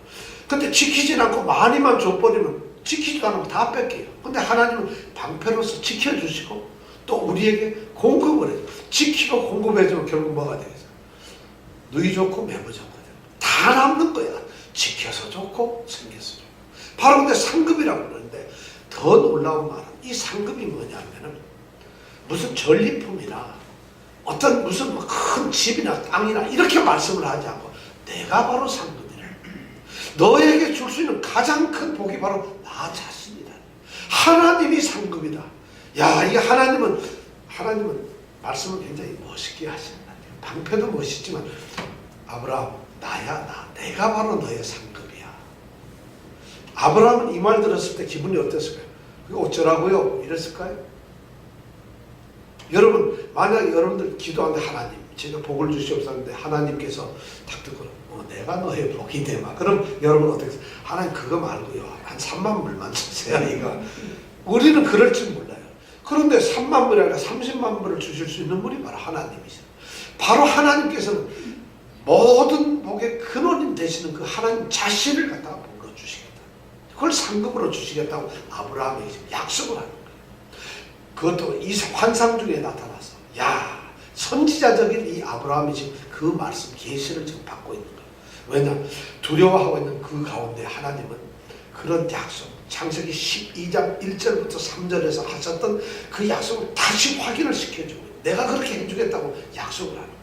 근데 지키진 않고 많이만 줘버리면 지키지도 않으면 다 뺏겨요. 근데 하나님은 방패로서 지켜주시고 또 우리에게 공급을 해요. 지키고 공급해주면 결국 뭐가 되겠어요? 누이 좋고 매부 좋고 다 남는 거야. 지켜서 좋고 생겨서 좋고. 바로 근데 상급이라고 그러는데 더 놀라운 말은 이 상급이 뭐냐면은 무슨 전리품이나 어떤 무슨 큰 집이나 땅이나 이렇게 말씀을 하지 않고 내가 바로 상급이라. 너에게 줄 수 있는 가장 큰 복이 바로 나 자신이다. 하나님이 상급이다. 야, 이게 하나님은 말씀을 굉장히 멋있게 하시는 것 같아요. 방패도 멋있지만 아브라함 나야 나. 내가 바로 너의 상급이야. 아브라함은 이 말 들었을 때 기분이 어땠을까요? 그게 어쩌라고요? 이랬을까요? 여러분 만약에 여러분들 기도하는데 하나님 제가 복을 주시옵소서 하나님께서 딱 듣고 내가 너의 복이 되마. 그럼 여러분 어떻게 해요? 하나님 그거 말고요. 한 3만 불만 주세요. 이거. 우리는 그럴 줄 몰라요. 그런데 3만 불이 아니라 30만 불을 주실 수 있는 분이 바로 하나님이세요. 바로 하나님께서는 모든 복의 근원이 되시는 그 하나님 자신을 갖다가 불러주시겠다. 그걸 상급으로 주시겠다고 아브라함에게 약속을 하는 거예요. 그것도 이 환상 중에 나타나서 야, 선지자적인 이 아브라함이 지금 그 말씀 계시를 지금 받고 있는 거예요. 왜냐? 두려워하고 있는 그 가운데 하나님은 그런 약속, 창세기 12장 1절부터 3절에서 하셨던 그 약속을 다시 확인을 시켜주고 내가 그렇게 해주겠다고 약속을 하는 거예요.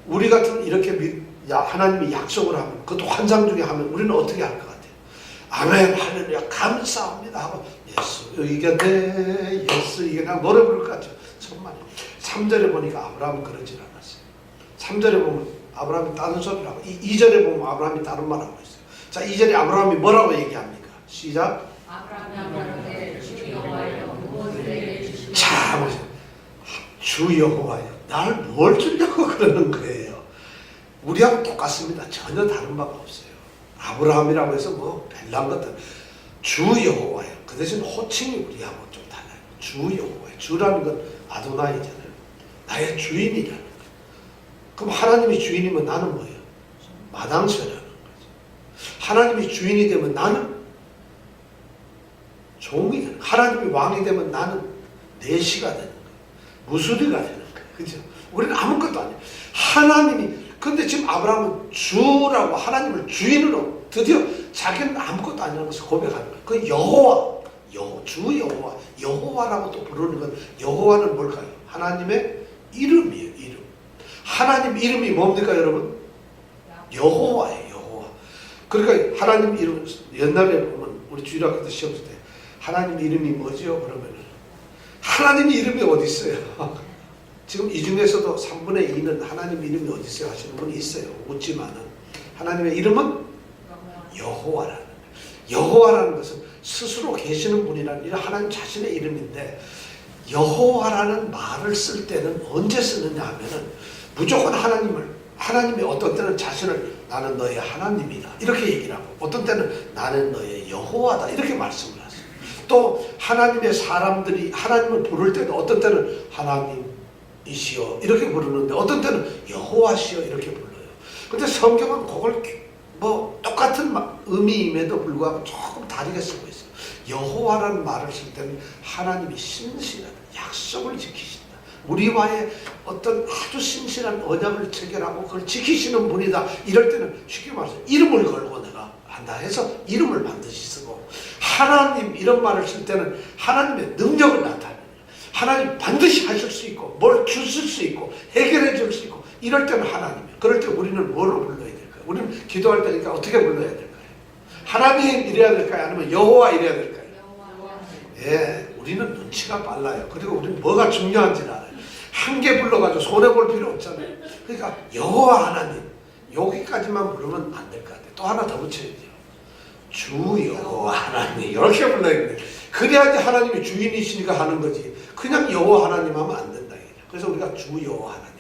우리 같은 이렇게 하나님이 약속을 하면, 그것도 환상 중에 하면 우리는 어떻게 할 것 같아요? 아멘, 할렐루야, 감사합니다 하고 예수 이겨내, 예수 이겨내 노래 부를 것 같죠. 정말 3절에 보니까 아브라함은 그러질 않았어요. 3절에 보면 아브라함이 다른 소리를 하고 2절에 보면 아브라함이 다른 말을 하고 있어요. 자, 2절에 아브라함이 뭐라고 얘기합니까? 시작. 아브라함이 말하되 주 여호와여 무엇을 내게 주시오. 자, 주 여호와여 날 뭘 주려고 그러는 거예요. 우리하고 똑같습니다. 전혀 다른 바가 없어요. 아브라함이라고 해서 뭐 별난 것들, 주 여호와여, 그 대신 호칭이 우리하고 좀 달라요. 주 여호와여, 주라는 건 아도나이잖아요. 나의 주인이라는 거예요. 그럼 하나님이 주인이면 나는 뭐예요? 마당쇠라는 거죠. 하나님이 주인이 되면 나는 종이 되는 거예요. 하나님이 왕이 되면 나는 내시가 되는 거예요. 무수리가 되는 거예요. 그죠? 우리는 아무것도 아니에요. 하나님이, 근데 지금 아브라함은 주라고 하나님을 주인으로 드디어 자기는 아무것도 아니라는 것을 고백하는 거예요. 그 여호와, 주 여호와, 여호와라고 또 부르는 건, 여호와는 뭘까요? 하나님의 이름이에요. 이름. 하나님 이름이 뭡니까 여러분? 여호와예요. 여호와. 그러니까 하나님 이름, 옛날에 보면 우리 주일학교 때 시험 때 하나님 이름이 뭐죠? 그러면은 하나님 이름이 어디 있어요? 지금 이 중에서도 3분의 2는 하나님 이름이 어디 있어요 하시는 분이 있어요. 묻지만은 하나님의 이름은 여호와라는 거예요. 여호와라는 것은 스스로 계시는 분이라는 이런 하나님 자신의 이름인데, 여호와라는 말을 쓸 때는 언제 쓰느냐 하면은 무조건 하나님이 어떤 때는 자신을 나는 너의 하나님이다 이렇게 얘기를 하고, 어떤 때는 나는 너의 여호와다 이렇게 말씀을 하세요. 또 하나님의 사람들이 하나님을 부를 때도 어떤 때는 하나님이시여 이렇게 부르는데, 어떤 때는 여호와시여 이렇게 불러요. 근데 성경은 그걸 뭐 똑같은 의미임에도 불구하고 조금 다르게 쓰고 있어요. 여호와라는 말을 쓸 때는 하나님이 신실하다, 약속을 지키신다, 우리와의 어떤 아주 신실한 언약을 체결하고 그걸 지키시는 분이다, 이럴 때는 쉽게 말해서 이름을 걸고 내가 한다 해서 이름을 반드시 쓰고, 하나님 이런 말을 쓸 때는 하나님의 능력을 나타내요. 하나님 반드시 하실 수 있고 뭘 주실 수 있고 해결해 줄 수 있고, 이럴 때는 하나님이에요. 그럴 때 우리는 뭐로 불러야 될까요? 우리는 기도할 때니까 어떻게 불러야 될까요? 하나님 이래야 될까요? 아니면 여호와 이래야 될까요? 예, 우리는 눈치가 빨라요. 그리고 우리는 뭐가 중요한지를 알아요. 한 개 불러가지고 손해볼 필요 없잖아요. 그러니까 여호와 하나님 여기까지만 부르면 안 될 것 같아요. 또 하나 더 붙여야죠. 주 여호와 하나님 이렇게 불러야 돼요. 그래야지 하나님이 주인이시니까 하는 거지. 그냥 여호와 하나님 하면 안 된다. 그래서 우리가 주 여호와 하나님.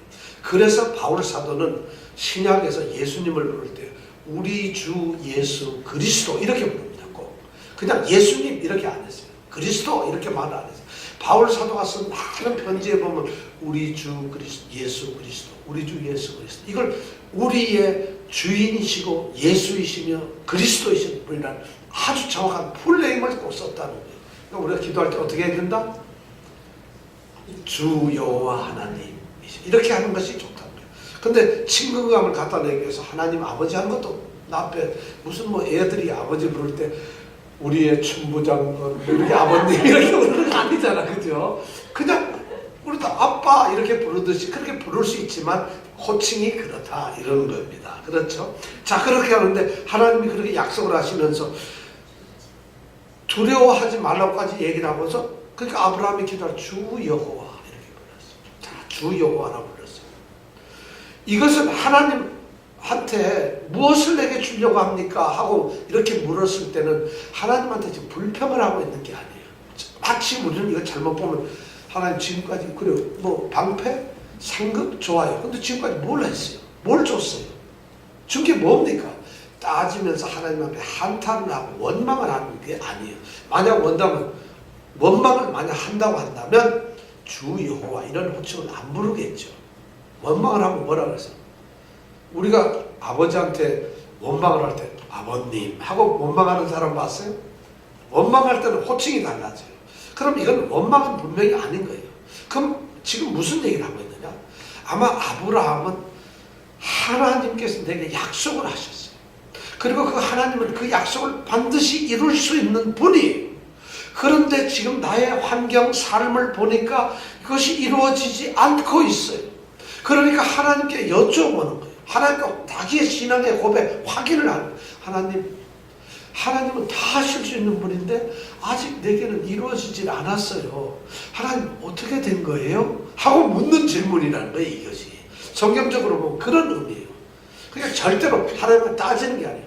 그래서 바울 사도는 신약에서 예수님을 부를 때 우리 주 예수 그리스도 이렇게 부릅니다. 꼭. 그냥 예수님 이렇게 안 했어요. 그리스도 이렇게 말을 안 했어요. 바울 사도가 쓴 많은 편지에 보면 우리 주 그리스도, 예수 그리스도, 우리 주 예수 그리스도, 이걸 우리의 주인이시고 예수이시며 그리스도이신 분이라는 아주 정확한 풀네임을 꼭 썼다는 거예요. 그러니까 우리가 기도할 때 어떻게 해야 된다? 주 여호와 하나님 이렇게 하는 것이 좋다는 거예요. 근데 친근감을 갖다 내기 위해서 하나님 아버지 하는 것도 나ppe, 무슨 뭐 애들이 아버지 부를 때 우리의 춘부장 우리 아버님 이렇게 부르는 거 아니잖아, 그죠? 그냥 우리도 아빠 이렇게 부르듯이 그렇게 부를 수 있지만 호칭이 그렇다 이런 겁니다. 그렇죠? 자, 그렇게 하는데 하나님이 그렇게 약속을 하시면서 두려워하지 말라고까지 얘기를 하면서, 그러니까 아브라함이 기도할 주 여호와 이렇게 불렀어요. 자, 주 여호와라고 불렀어요. 이것은 하나님한테 무엇을 내게 주려고 합니까? 하고 이렇게 물었을 때는 하나님한테 지금 불평을 하고 있는 게 아니에요. 마치 우리는 이거 잘못 보면 하나님 지금까지 그래 뭐 방패? 상급? 좋아요. 근데 지금까지 뭘 했어요? 뭘 줬어요? 준 게 뭡니까? 따지면서 하나님 앞에 한탄을 하고 원망을 하는 게 아니에요. 만약 원망을 만약 한다고 한다면 주 여호와 이런 호칭을 안 부르겠죠. 원망을 하면 뭐라 그랬어요? 우리가 아버지한테 원망을 할 때 아버님 하고 원망하는 사람 봤어요? 원망할 때는 호칭이 달라져요. 그럼 이건 원망은 분명히 아닌 거예요. 그럼 지금 무슨 얘기를 하고 있느냐? 아마 아브라함은 하나님께서 내게 약속을 하셨어요. 그리고 그 하나님은 그 약속을 반드시 이룰 수 있는 분이에요. 그런데 지금 나의 환경, 삶을 보니까 그것이 이루어지지 않고 있어요. 그러니까 하나님께 여쭤보는 거예요. 하나님께 자기의 신앙의 고백, 확인을 하는 거예요. 하나님은 다 하실 수 있는 분인데 아직 내게는 이루어지질 않았어요. 하나님 어떻게 된 거예요? 하고 묻는 질문이라는 거예요. 이것이 성경적으로 보면 그런 의미예요. 그러니까 절대로 하나님을 따지는 게 아니에요.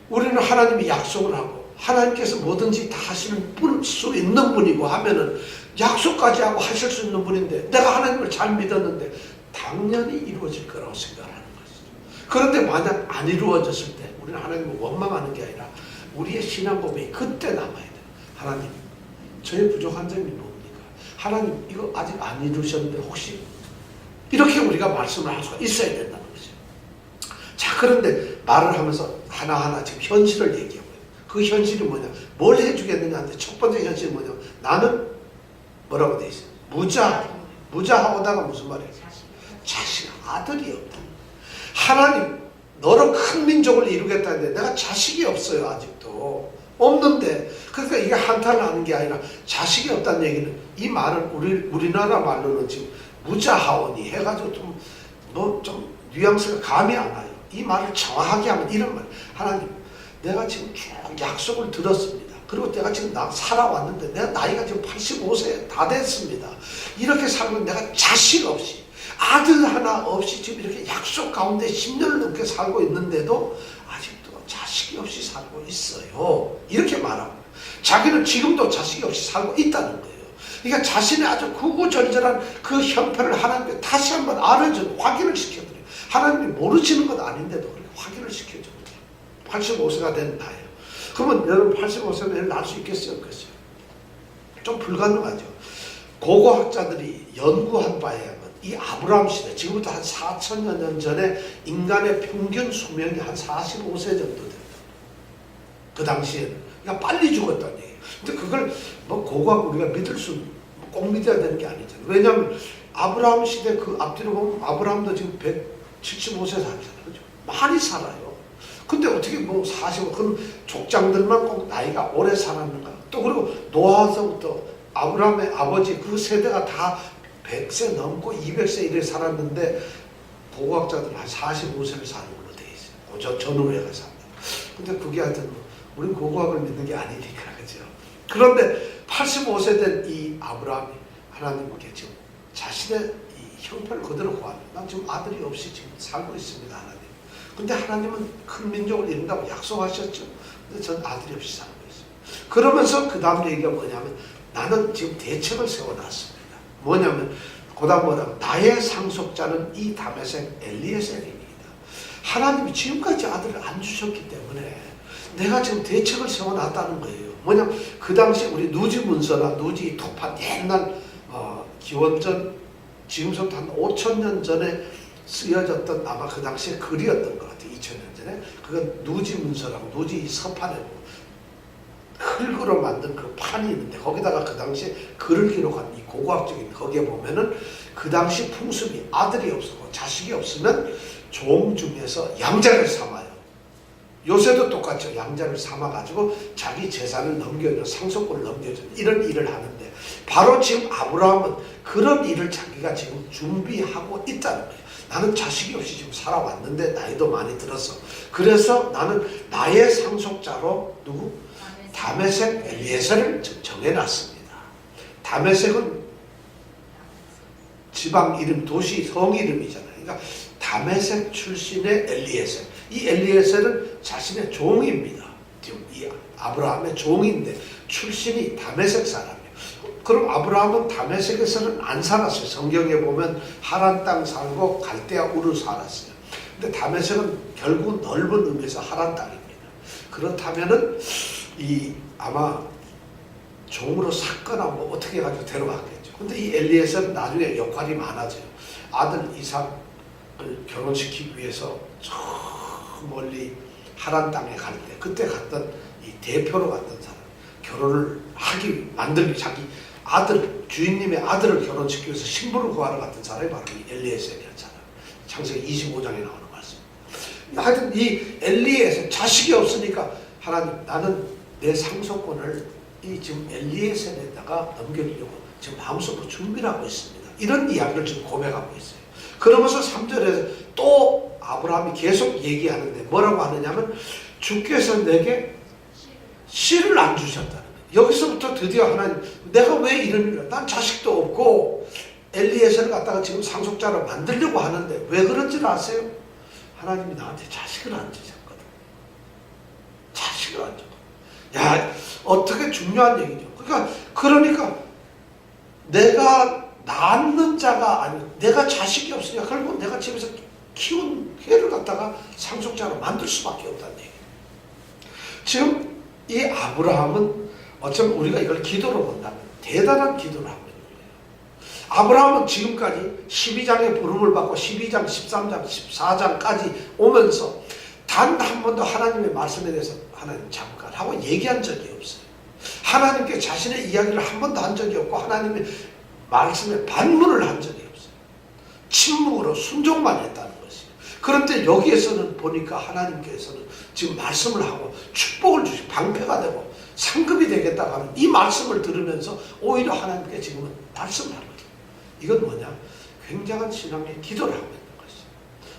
우리는 하나님이 약속을 하고 하나님께서 뭐든지 다 하시는 수 있는 분이고 하면은 약속까지 하고 하실 수 있는 분인데 내가 하나님을 잘 믿었는데 당연히 이루어질 거라고 생각하는 것이죠. 그런데 만약 안 이루어졌을 때 우리는 하나님을 원망하는 게 아니라 우리의 신앙 고백이 그때 남아야 돼요. 하나님, 저의 부족한 점이 뭡니까? 하나님, 이거 아직 안 이루셨는데 혹시 이렇게 우리가 말씀을 할 수가 있어야 된다는 거죠. 자, 그런데 말을 하면서 하나하나 지금 현실을 얘기하고 있어요. 그 현실이 뭐냐? 뭘 해주겠느냐 하는데 첫 번째 현실이 뭐냐? 나는 뭐라고 돼 있어요? 무자하오다가 무슨 말이에요? 자식, 아들이 없다. 하나님, 너로 큰 민족을 이루겠다는데 내가 자식이 없어요. 아직도 없는데, 그러니까 이게 한탄을 하는 게 아니라 자식이 없다는 얘기는, 이 말은 우리나라 말로는 지금 무자하오니 해가지고 좀 뉘앙스가 감이 안 와요. 이 말을 정확하게 하면 이런 말, 하나님, 내가 지금 쭉 약속을 들었습니다. 그리고 내가 지금 살아왔는데 내가 나이가 지금 85세 다 됐습니다. 이렇게 살고 내가 자식 없이, 아들 하나 없이 지금 이렇게 약속 가운데 10년을 넘게 살고 있는데도 아직도 자식이 없이 살고 있어요. 이렇게 말하고, 자기는 지금도 자식이 없이 살고 있다는 거예요. 그러니까 자신의 아주 구구절절한 그 형편을 하나님께 다시 한번 알아주고 확인을 시켜드려요. 하나님이 모르시는 것 아닌데도 그렇게 확인을 시켜줍니다. 85세가 된 나예요. 그러면 여러분 85세면 날 수 있겠어요? 없겠어요? 좀 불가능하죠. 고고학자들이 연구한 바에 의하면 이 아브라함 시대, 지금부터 한 4천여 년 전에 인간의 평균 수명이 한 45세 정도 됩니다. 그 당시에는. 그러니까 빨리 죽었다는 얘기예요. 근데 그걸 뭐 고고학 우리가 믿을 수, 꼭 믿어야 되는 게 아니잖아요. 왜냐하면 아브라함 시대 그 앞뒤로 보면 아브라함도 지금 175세 살잖아요. 그죠? 많이 살아요. 근데 어떻게 뭐 45, 그럼 족장들만 꼭 나이가 오래 살았는가? 또 그리고 노아서부터 아브라함의 아버지 그 세대가 다 100세 넘고 200세 이래 살았는데 고고학자들은 한 45세를 사는 걸로 돼 있어요. 전후에 가서 삽니다. 근데 그게 하여튼 우리는 고고학을 믿는 게 아니니까, 그죠? 그런데 85세 된 이 아브라함이 하나님께 지금 자신의 이 형편을 그대로 구합니다. 난 지금 아들이 없이 지금 살고 있습니다, 하나님. 근데 하나님은 큰 민족을 이룬다고 약속하셨죠. 근데 전 아들이 없이 살고 있어요. 그러면서 그 다음 얘기가 뭐냐면 나는 지금 대책을 세워놨습니다. 뭐냐면 그 다음 뭐라고? 나의 상속자는 이 다메섹 엘리에셀입니다. 하나님이 지금까지 아들을 안 주셨기 때문에 내가 지금 대책을 세워놨다는 거예요. 뭐냐면 그 당시 우리 누지 문서나 누지 토판 옛날 기원전 지금부터 한 5,000년 전에 쓰여졌던 아마 그 당시에 글이었던 것 같아요. 2,000년 전에. 그건 누지 문서라고, 누지 서판에 흙으로 만든 그 판이 있는데 거기다가 그 당시에 글을 기록한 이 고고학적인, 거기에 보면은 그 당시 풍습이 아들이 없었고 자식이 없으면 종 중에서 양자를 삼아요. 요새도 똑같죠. 양자를 삼아가지고 자기 재산을 넘겨주는, 상속권을 넘겨주는 이런 일을 하는데 바로 지금 아브라함은 그런 일을 자기가 지금 준비하고 있다는 거예요. 나는 자식이 없이 지금 살아왔는데 나이도 많이 들었어. 그래서 나는 나의 상속자로 누구? 다메섹 엘리에셀을 정해놨습니다. 다메섹은 지방 이름, 도시 성 이름이잖아요. 그러니까 다메섹 출신의 엘리에셀. 이 엘리에셀은 자신의 종입니다. 지금 이 아브라함의 종인데 출신이 다메섹 사람이에요. 그럼 아브라함은 다메섹에서는 안 살았어요. 성경에 보면 하란 땅 살고 갈대아 우르 살았어요. 근데 다메섹은 결국 넓은 의미에서 하란 땅입니다. 그렇다면은 이 아마 종으로 샀거나 뭐 어떻게 해가지고 데려갔겠죠. 근데 이 엘리에셀은 나중에 역할이 많아져요. 아들 이삭을 결혼시키기 위해서 저 멀리 하란 땅에 갈 때 그때 갔던 이 대표로 갔던 사람, 결혼을 만들기 자기 아들, 주인님의 아들을 결혼시키기 위해서 신부를 구하러 갔던 사람이 바로 이 엘리에셀이었잖아. 창세기 25장에 나오는 말씀. 하여튼 이 엘리에셀, 자식이 없으니까 하나님, 나는 내 상속권을 이 지금 엘리에셀에다가 넘겨주려고 지금 마음속으로 준비를 하고 있습니다. 이런 이야기를 지금 고백하고 있어요. 그러면서 3절에 또 아브라함이 계속 얘기하는데 뭐라고 하느냐면, 주께서 내게 씨를 안 주셨다는 거예요. 여기서부터 드디어 하나님, 내가 왜 이런 일을, 난 자식도 없고 엘리에셀을 갖다가 지금 상속자로 만들려고 하는데 왜 그런지 아세요? 하나님이 나한테 자식을 안 주셨거든. 자식을 안 줬거든. 야, 어떻게 중요한 얘기죠. 그러니까 내가 낳는 자가 아니고 내가 자식이 없으니까 결국 내가 집에서 키운 애를 갖다가 상속자로 만들 수밖에 없다는 얘기예요. 지금 이 아브라함은 어쩌면 우리가 이걸 기도로 본다면 대단한 기도를 하고 있는 거예요. 아브라함은 지금까지 12장의 부름을 받고 12장, 13장, 14장까지 오면서 단 한 번도 하나님의 말씀에 대해서 하나님 잠깐 하고 얘기한 적이 없어요. 하나님께 자신의 이야기를 한 번도 한 적이 없고 하나님의 말씀에 반문을 한 적이 없어요. 침묵으로 순종만 했다는 것이에요. 그런데 여기에서는 보니까 하나님께서는 지금 말씀을 하고 축복을 주시고 방패가 되고 상급이 되겠다고 하는 이 말씀을 들으면서 오히려 하나님께 지금은 말씀을 하는 거죠. 이건 뭐냐? 굉장한 신앙의 기도를 하고 있는 것이죠.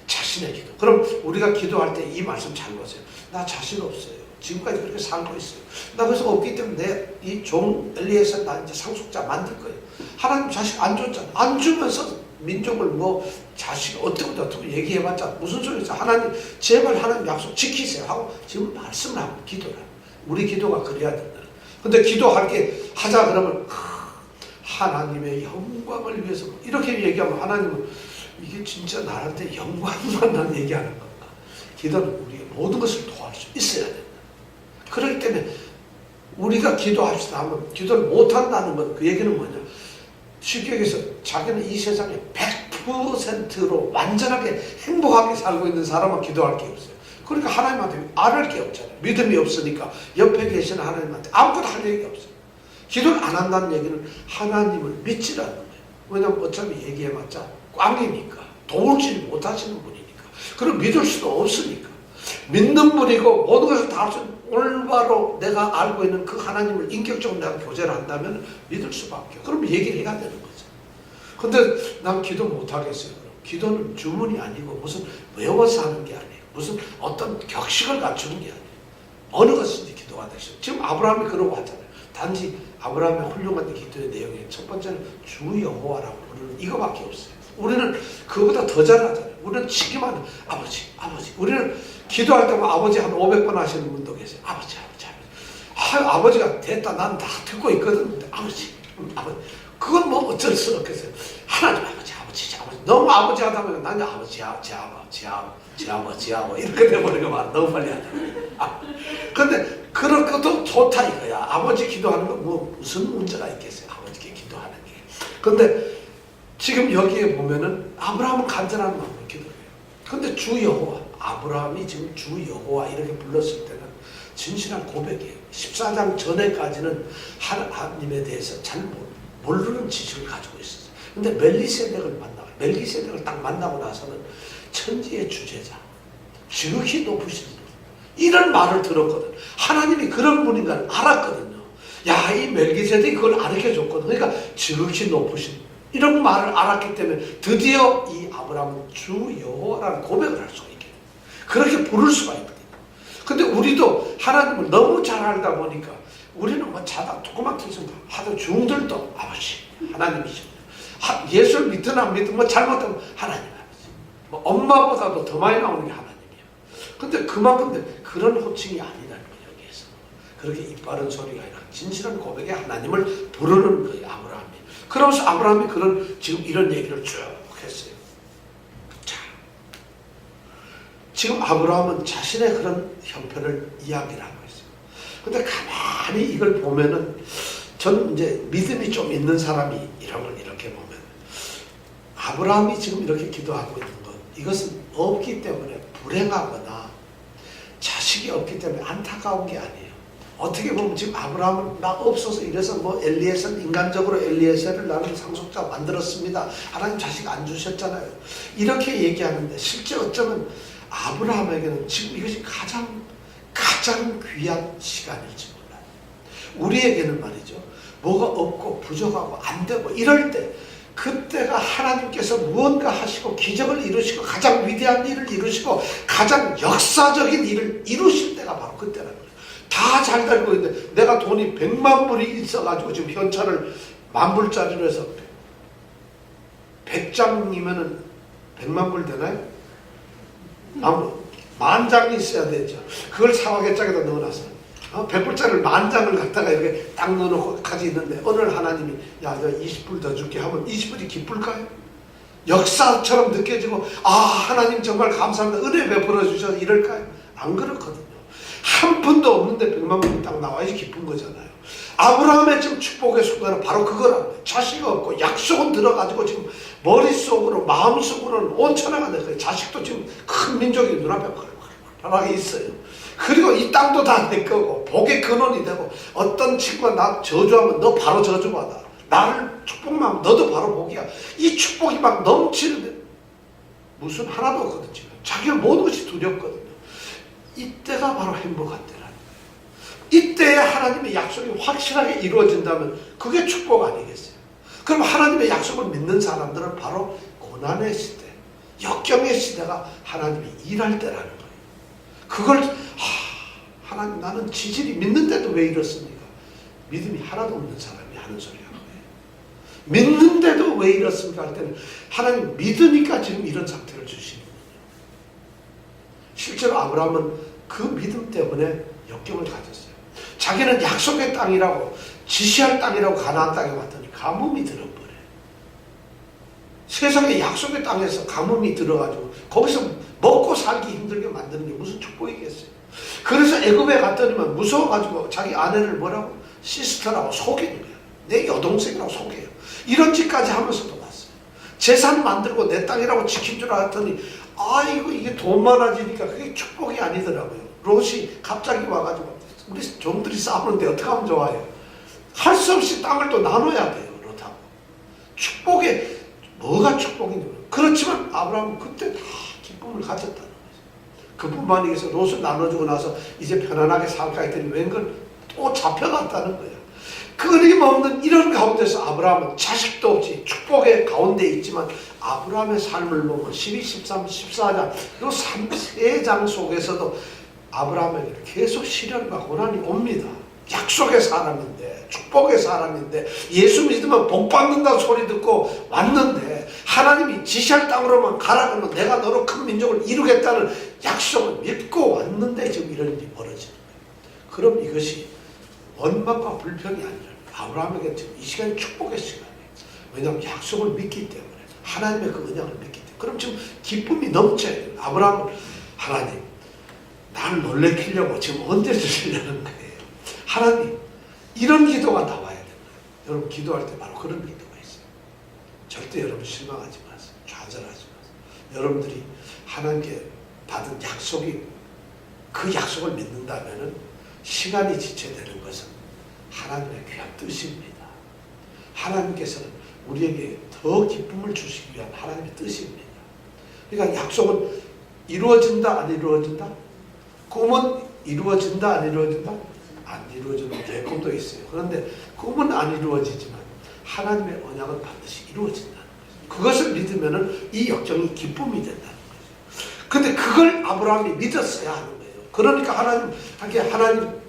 자신의 기도. 그럼 우리가 기도할 때 이 말씀 잘 보세요. 나 자신 없어요. 지금까지 그렇게 살고 있어요. 나 그래서 없기 때문에 이 종 엘리에셀 나 이제 상속자 만들 거예요. 하나님 자식 안 줬잖아. 안 주면서 민족을 자식 어떻게 얘기해봤자 무슨 소리죠? 하나님 제발 하나님 약속 지키세요 하고 지금 말씀을 하고 기도를 하고 우리 기도가 그래야 된다. 근데 기도할 게 하자 그러면 하나님의 영광을 위해서 이렇게 얘기하면 하나님은 이게 진짜 나한테 영광만 얘기하는 건가? 기도는 우리의 모든 것을 도할 수 있어야 된다. 그렇기 때문에 우리가 기도합시다 하면 기도를 못한다는 건 그 얘기는 뭐냐? 쉽게 얘기해서 자기는 이 세상에 100%로 완전하게 행복하게 살고 있는 사람은 기도할 게 없어요. 그러니까 하나님한테 알을 게 없잖아요. 믿음이 없으니까 옆에 계시는 하나님한테 아무것도 할 얘기가 없어요. 기도를 안 한다는 얘기는 하나님을 믿지라는 거예요. 왜냐하면 어차피 얘기해봤자 꽝이니까 도울지 못하시는 분이니까 그럼 믿을 수도 없으니까 믿는 분이고 모든 것을 다 할 수 있는 올바로 내가 알고 있는 그 하나님을 인격적으로 내가 교제를 한다면 믿을 수밖에. 그럼 얘기를 해야 되는 거죠. 근데 난 기도 못하겠어요. 기도는 주문이 아니고 무슨 외워서 하는 게 아니에요. 무슨 어떤 격식을 갖추는 게 아니에요. 어느 것인지 기도가 되죠. 지금 아브라함이 그러고 하잖아요. 단지 아브라함의 훌륭한 기도의 내용이 첫 번째는 주 여호와라고 부르는 이거밖에 없어요. 우리는 그거보다 더 잘하잖아요. 우리는 치기만 해요. 아버지. 우리는 기도할 때만 아버지 한 500번 하시는 분도 계세요. 아버지. 아버지가 됐다. 난 다 듣고 있거든. 근데 아버지. 그건 뭐 어쩔 수 없겠어요. 하나님 아버지. 너무 아버지 하다 보면 난 아버지, 제 아버지 이렇게 돼버리고 말 너무 빨리 하다. 근데 그런 것도 좋다 이거야. 아버지 기도하는 거 무슨 문제가 있겠어요. 아버지께 기도하는 게. 근데 지금 여기에 보면은 아브라함은 간절한 마음으로 기도해요. 근데 주 여호와, 아브라함이 지금 주 여호와 이렇게 불렀을 때는 진실한 고백이에요. 14장 전에까지는 하나님에 대해서 잘 모르는 지식을 가지고 있었어요. 근데 멜기세덱을 딱 만나고 나서는 천지의 주제자, 지극히 높으신 분, 이런 말을 들었거든. 하나님이 그런 분인 걸 알았거든요. 야, 이 멜기세덱이 그걸 가르쳐줬거든. 그러니까 지극히 높으신 분, 이런 말을 알았기 때문에 드디어 이 아브라함은 주 여호와라는 고백을 할 수가 있게 돼요. 그렇게 부를 수가 있거든요. 근데 우리도 하나님을 너무 잘 알다 보니까 우리는 자다 조그맣게 있으면 하도 중들도 아버지 하나님이십니다. 예수를 믿든 안 믿든 잘못하면 하나님 아버지. 엄마보다도 더 많이 나오는 게 하나님이에요. 근데 그만큼 그런 호칭이 아니라는 거예요. 여기에서 그렇게 입 바른 소리가 아니라 진실한 고백에 하나님을 부르는 거예요. 아브라함이. 그러면서 아브라함이 지금 이런 얘기를 쭉 했어요. 자, 지금 아브라함은 자신의 그런 형편을 이야기를 하고 있어요. 근데 가만히 이걸 보면은 전 이제 믿음이 좀 있는 사람이 이런 걸 이렇게 보면 아브라함이 지금 이렇게 기도하고 있는 것, 이것은 없기 때문에 불행하거나 자식이 없기 때문에 안타까운 게 아니에요. 어떻게 보면 지금 아브라함은 나 없어서 이래서 뭐 엘리에셀, 인간적으로 엘리에셀을 나는 상속자 만들었습니다. 하나님 자식 안 주셨잖아요. 이렇게 얘기하는데 실제 어쩌면 아브라함에게는 지금 이것이 가장 귀한 시간일지 몰라요. 우리에게는 말이죠. 뭐가 없고 부족하고 안 되고 이럴 때 그때가 하나님께서 무언가 하시고 기적을 이루시고 가장 위대한 일을 이루시고 가장 역사적인 일을 이루실 때가 바로 그때라는 거예요. 다 잘 되고 있는데 내가 돈이 100만 불이 있어가지고 지금 현찰을 10,000불짜리로 해서 100장이면은 100만 불 되나요? 10,000장이 있어야 되죠. 그걸 사화개짝에다 넣어놨어요. 100불짜리를 10,000장을 갖다가 이렇게 딱 넣어놓고 가지 있는데 어느 날 하나님이 야, 너 20불 더 줄게 하면 20불이 기쁠까요? 역사처럼 느껴지고 하나님 정말 감사합니다. 은혜 베풀어 주셔서 이럴까요? 안 그렇거든요. 한 푼도 없는데 100만 불이 딱 나와야지 기쁜 거잖아요. 아브라함의 지금 축복의 순간은 바로 그거라는 거예요. 자식 없고 약속은 들어가지고 지금 머릿속으로 마음속으로는 온천하가 될 거예요. 자식도 지금 큰 민족이 눈앞에 편하게 있어요. 그리고 이 땅도 다 내 거고 복의 근원이 되고 어떤 친구가 나 저주하면 너 바로 저주받아. 나를 축복만 하면 너도 바로 복이야. 이 축복이 막 넘치는데 무슨 하나도 없거든. 지금 자기가 모든 것이 두렵거든요. 이때가 바로 행복한 때라는 거예요. 이때에 하나님의 약속이 확실하게 이루어진다면 그게 축복 아니겠어요? 그럼 하나님의 약속을 믿는 사람들은 바로 고난의 시대, 역경의 시대가 하나님이 일할 때라는 거예요. 그걸 하나님 나는 지질이 믿는데도 왜 이렇습니까? 믿음이 하나도 없는 사람이 하는 소리가 거예요. 믿는데도 왜 이렇습니까? 할 때는 하나님 믿으니까 지금 이런 상태를 주시는 거예요. 실제로 아브라함은 그 믿음 때문에 역경을 가졌어요. 자기는 약속의 땅이라고 지시할 땅이라고 가나안 땅에 왔더니 가뭄이 들어버려요. 세상에 약속의 땅에서 가뭄이 들어가지고 거기서 먹고 살기 힘들게 만드는 게 무슨 축복이겠어요. 그래서 애굽에 갔더니만 무서워가지고 자기 아내를 뭐라고? 시스터라고 속이는 거예요. 내 여동생이라고 속여요. 이런 짓까지 하면서도 왔어요. 재산 만들고 내 땅이라고 지킨 줄 알았더니 아이고 이게 돈 많아지니까 그게 축복이 아니더라고요. 롯이 갑자기 와가지고 우리 종들이 싸우는데 어떻게 하면 좋아요? 할 수 없이 땅을 또 나눠야 돼요. 롯하고. 축복에 뭐가 축복인지 그렇지만 아브라함은 그때 다 기쁨을 가졌다는 거죠. 그뿐만 아니라 롯을 나눠주고 나서 이제 편안하게 살까 했더니 웬걸 또 잡혀갔다는 거예요. 끊임없는 이런 가운데서 아브라함은 자식도 없이 축복의 가운데 있지만 아브라함의 삶을 보면 12, 13, 14장 이 3장 속에서도 아브라함에게 계속 시련과 고난이 옵니다. 약속의 사람인데 축복의 사람인데 예수 믿으면 복 받는다는 소리 듣고 왔는데 하나님이 지시할 땅으로만 가라 그러면 내가 너로 큰 민족을 이루겠다는 약속을 믿고 왔는데 지금 이런 일이 벌어지는 거예요. 그럼 이것이 원망과 불평이 아니라 아브라함에게 지금 이 시간이 축복의 시간이에요. 왜냐하면 약속을 믿기 때문에 하나님의 그 언약을 믿기 때문에 그럼 지금 기쁨이 넘쳐야 돼요. 아브라함은 하나님 나를 놀래키려고 지금 언제 주시려는 거예요. 하나님 이런 기도가 나와야 됩니다. 여러분 기도할 때 바로 그런 기도가 있어요. 절대 여러분 실망하지 마세요. 좌절하지 마세요. 여러분들이 하나님께 받은 약속이 그 약속을 믿는다면 시간이 지체되는 것은 하나님의 귀한 뜻입니다. 하나님께서는 우리에게 더 기쁨을 주시기 위한 하나님의 뜻입니다. 그러니까 약속은 이루어진다 안 이루어진다? 꿈은 이루어진다 안 이루어진다? 안 이루어지는 내 꿈도 있어요. 그런데 꿈은 안 이루어지지만 하나님의 언약은 반드시 이루어진다는 거죠. 그것을 믿으면 이 역경이 기쁨이 된다는 거죠. 근데 그걸 아브라함이 믿었어야 하는 거예요. 그러니까 하나님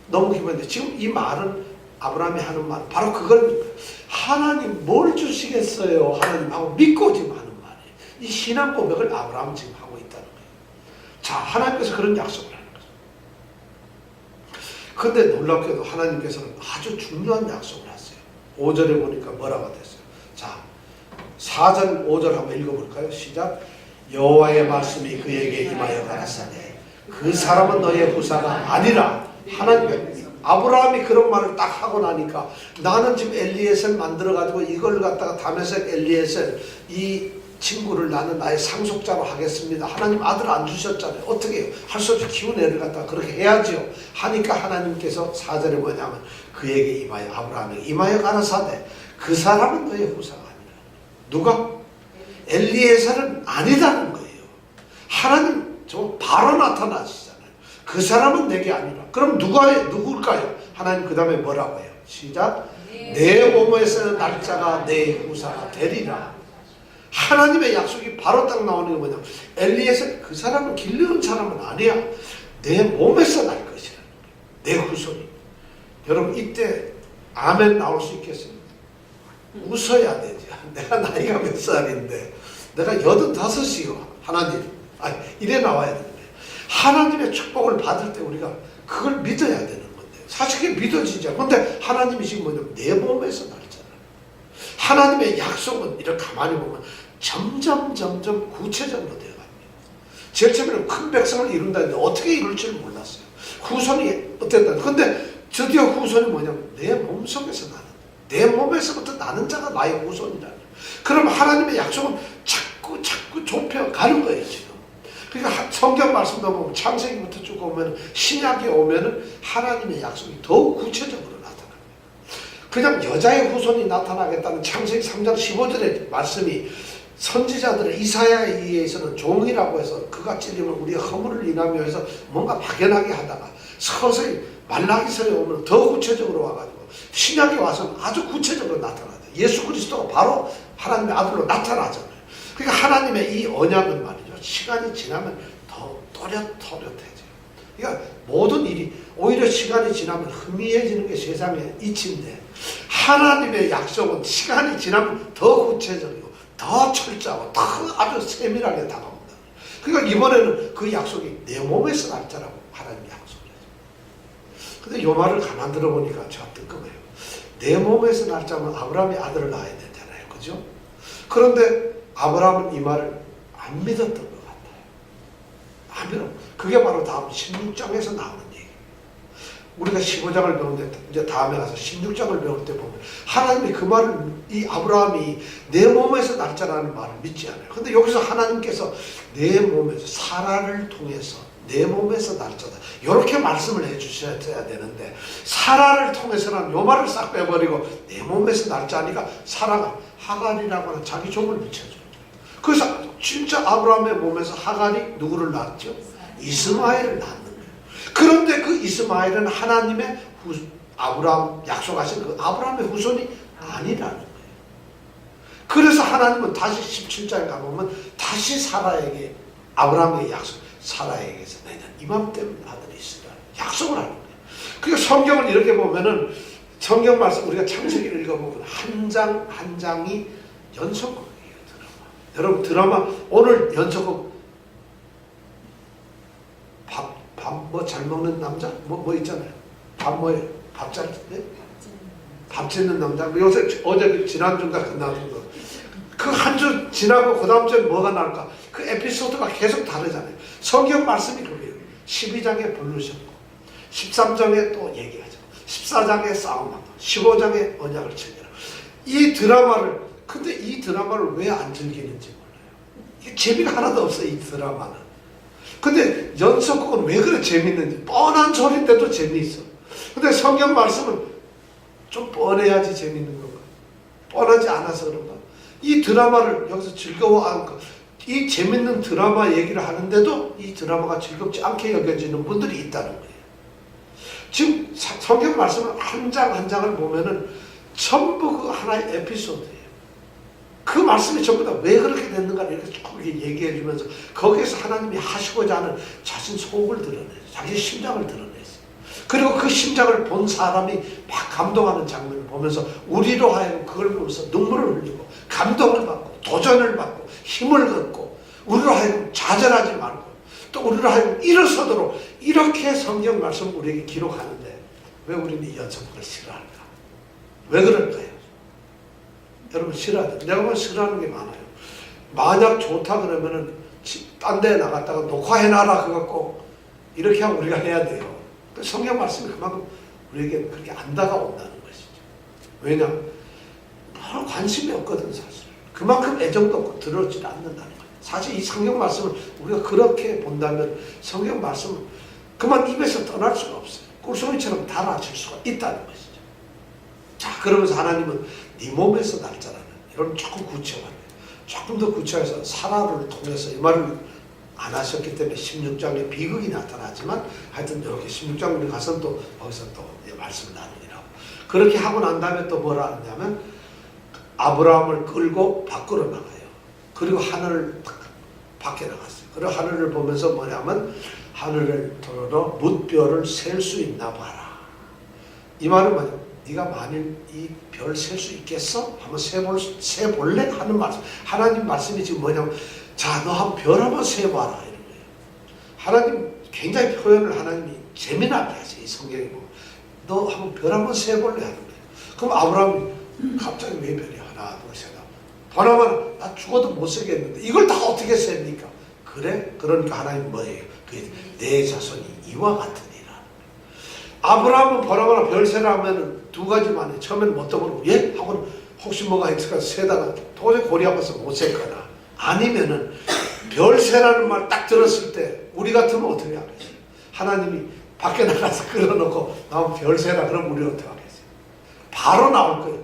너무 기쁜데 지금 이 말은 아브라함이 하는 말 바로 그걸 하나님 뭘 주시겠어요? 하나님 하고 믿고 지금 하는 말이에요. 이 신앙 고백을 아브라함은 지금 하고 있다는 거예요. 자, 하나님께서 그런 약속을 하는 거죠. 그런데 놀랍게도 하나님께서는 아주 중요한 약속을 하세요. 5절에 보니까 뭐라고 됐어요? 자, 4절 5절 한번 읽어볼까요? 시작. 여호와의 말씀이 그에게 임하여 가라사대 그 사람은 너의 후사가 아니라 하나님 아브라함이 그런 말을 딱 하고 나니까 나는 지금 엘리에셀 만들어가지고 이걸 갖다가 다메섹 엘리에셀 이 친구를 나는 나의 상속자로 하겠습니다. 하나님 아들 안 주셨잖아요. 어떻게 해요? 할 수 없이 키운 애를 갖다가 그렇게 해야지요. 하니까 하나님께서 4절에 뭐냐면 그에게 임하여 아브라함에게 임하여 가라사대 그 사람은 너의 후사가 아니라. 누가? 엘리에셀은 아니다는 거예요. 하나님 저 바로 나타나시잖아요. 그 사람은 내게 아니라. 그럼 누굴까요? 하나님 그 다음에 뭐라고 해요? 시작. 내 몸에서는 날짜가 내 후사가 되리라. 하나님의 약속이 바로 딱 나오는 게 뭐냐면 엘리에셀 그 사람은 길르는 사람은 아니야. 내 몸에서 날 것이라. 내 후손이. 여러분 이때 아멘 나올 수 있겠습니까? 웃어야 되죠. 내가 나이가 몇 살인데 내가 85이요. 하나님 이래 나와야 되는 거예요. 하나님의 축복을 받을 때 우리가 그걸 믿어야 되는 건데 사실 그게 믿어지죠. 근데 하나님이 지금 뭐냐면 내 몸에서 날잖아. 하나님의 약속은 이렇게 가만히 보면 점점 구체적으로 되어갑니다. 제일 처음에는 큰 백성을 이룬다는데 어떻게 이룰 줄 몰랐어요. 후손이 어땠다. 근데 드디어 후손이 뭐냐면 내 몸속에서 나는, 내 몸에서부터 나는 자가 나의 후손이라는. 그럼 하나님의 약속은 자꾸 좁혀가는 거예요 지금. 그러니까 성경 말씀도 보면 창세기부터 쭉 오면 신약에 오면은 하나님의 약속이 더욱 구체적으로 나타납니다. 그냥 여자의 후손이 나타나겠다는 창세기 3장 15절의 말씀이 선지자들의 이사야에 의해서는 종이라고 해서 그가 찔리면 우리가 허물을 인하며 해서 뭔가 막연하게 하다가 서서히 말라기서에 오면 더 구체적으로 와가지고 신약에 와서는 아주 구체적으로 나타나죠. 예수 그리스도가 바로 하나님의 아들로 나타나잖아요. 그러니까 하나님의 이 언약은 말이죠. 시간이 지나면 더 또렷해져요. 그러니까 모든 일이 오히려 시간이 지나면 희미해지는 게 세상의 이치인데 하나님의 약속은 시간이 지나면 더 구체적이고 더 철저하고 더 아주 세밀하게 다가온다. 그러니까 이번에는 그 약속이 내 몸에서 날짜라고 하나님이 약속을 해요. 근데 이 말을 가만 들어보니까 제가 뜨끔해요. 내 몸에서 날짜면 아브라함이 아들을 낳아야 되잖아요. 그죠? 그런데 아브라함은 이 말을 안 믿었던 것 같아요. 안 믿어. 그게 바로 다음 16장에서 나오는 얘기예요. 우리가 15장을 배우는데 이제 다음에 가서 16장을 배울 때 보면 하나님이 그 말을 이 아브라함이 내 몸에서 날짜라는 말을 믿지 않아요. 근데 여기서 하나님께서 내 몸에서 사라를 통해서 내 몸에서 날짜다. 이렇게 말씀을 해주셔야 되는데 사라를 통해서는 요 말을 싹 빼버리고 내 몸에서 날짜니까 사라가 하갈이라고 하는 자기 종을 붙여줘요. 그래서 진짜 아브라함의 몸에서 하갈이 누구를 낳았죠? 이스마엘을 낳는 거예요. 그런데 그 이스마엘은 하나님의 아브라함 약속하신 그 아브라함의 후손이 아니라는 거예요. 그래서 하나님은 다시 17장에 가보면 다시 사라에게 아브라함의 약속 사라에게서 내년 이맘때면 아들이 있으라 약속을 하는 거예요. 그러니까 성경을 이렇게 보면은 성경 말씀 우리가 창세기를 읽어보면 한 장 한 장이 연속곡이에요. 드라마. 여러분 드라마 오늘 연속곡 밥 뭐 잘 먹는 남자 뭐 있잖아요. 밥 뭐예요? 밥 잘 네? 밥 짓는 남자. 요새 어제 지난주인가 끝나는 거. 그 한 주 지나고 그 다음 주에 뭐가 나올까? 그 에피소드가 계속 다르잖아요. 성경 말씀이 그래요. 12장에 부르셨고 13장에 또 얘기하죠. 14장에 싸움하고 15장에 언약을 체결하고 이 드라마를 근데 이 드라마를 왜 안 즐기는지 몰라요. 이게 재미가 하나도 없어요. 이 드라마는. 근데 연속곡은 왜 그래 재밌는지 뻔한 소리인데도 재미있어. 근데 성경 말씀은 좀 뻔해야지 재밌는 건가? 뻔하지 않아서 그런가? 이 드라마를 여기서 즐거워하는 이 재밌는 드라마 얘기를 하는데도 이 드라마가 즐겁지 않게 여겨지는 분들이 있다는 거예요. 지금 성경 말씀을 한 장 한 장을 보면은 전부 그 하나의 에피소드예요. 그 말씀이 전부 다 왜 그렇게 됐는가를 이렇게 쭉 얘기해 주면서 거기에서 하나님이 하시고자 하는 자신 속을 드러내죠. 자기 심장을 드러내죠. 그리고 그 심장을 본 사람이 막 감동하는 장면을 보면서 우리로 하여금 그걸 보면서 눈물을 흘리고 감동을 받고 도전을 받고 힘을 얻고 우리로 하여금 좌절하지 말고 또 우리로 하여금 일어서도록 이렇게 성경 말씀을 우리에게 기록하는데 왜 우리는 이 연속곡을 싫어할까? 왜 그럴까요? 여러분 싫어하죠. 내가 보면 싫어하는 게 많아요. 만약 좋다 그러면은 딴 데에 나갔다가 녹화해놔라 그거 꼭 이렇게 하고 우리가 해야 돼요. 성경 말씀이 그만큼 우리에게 그렇게 안 다가온다는 것이죠. 왜냐? 별로 관심이 없거든 사실. 그만큼 애정도 없고 들어오지 않는다는 거예요. 사실 이 성경 말씀을 우리가 그렇게 본다면 성경 말씀은 그만 입에서 떠날 수가 없어요. 꿀송이처럼 달아질 수가 있다는 것이죠. 자, 그러면서 하나님은 네 몸에서 날짜라는 이런 조금 구체화해요. 조금 더 구체화해서 사라를 통해서 이 말을 안 하셨기 때문에 16장에 비극이 나타나지만 하여튼 이렇게 16장에 가서 또 거기서 또 말씀을 나누기라고. 그렇게 하고 난 다음에 또 뭐라 하냐면 아브라함을 끌고 밖으로 나가요. 그리고 하늘을 밖에 나갔어요. 그리고 하늘을 보면서 뭐냐면 하늘을 들어 뭇별을 셀 수 있나 봐라. 이 말은 뭐냐? 네가 만일 이 별 셀 수 있겠어? 한번 세볼래? 하는 말씀. 하나님 말씀이 지금 뭐냐면 자, 너 한 별 한번 세봐라 이런 거예요. 하나님 굉장히 표현을 하나님이 재미나게 하세요. 이 성경에 보면 너 한번 별 한번 세볼래 하는 거예요. 그럼 아브라함이 갑자기 왜 별이 하나 둘 셋 바나바나 나 죽어도 못 세겠는데 이걸 다 어떻게 셉니까? 그래? 그러니까 하나님 뭐예요? 그게 내 자손이 이와 같으니라. 아브라함은 바나바나 별 세라 하면은 두 가지만 해. 처음에는 못 떠보고 예? 하고는 혹시 뭐가 있을까 세다가 도저히 골이 아파서 못 셀거나 아니면은 별 세라는 말 딱 들었을 때 우리 같으면 어떻게 하겠어요? 하나님이 밖에 나가서 끌어놓고 나오면 별 세라 그러면 우리 어떻게 하겠어요? 바로 나올 거예요.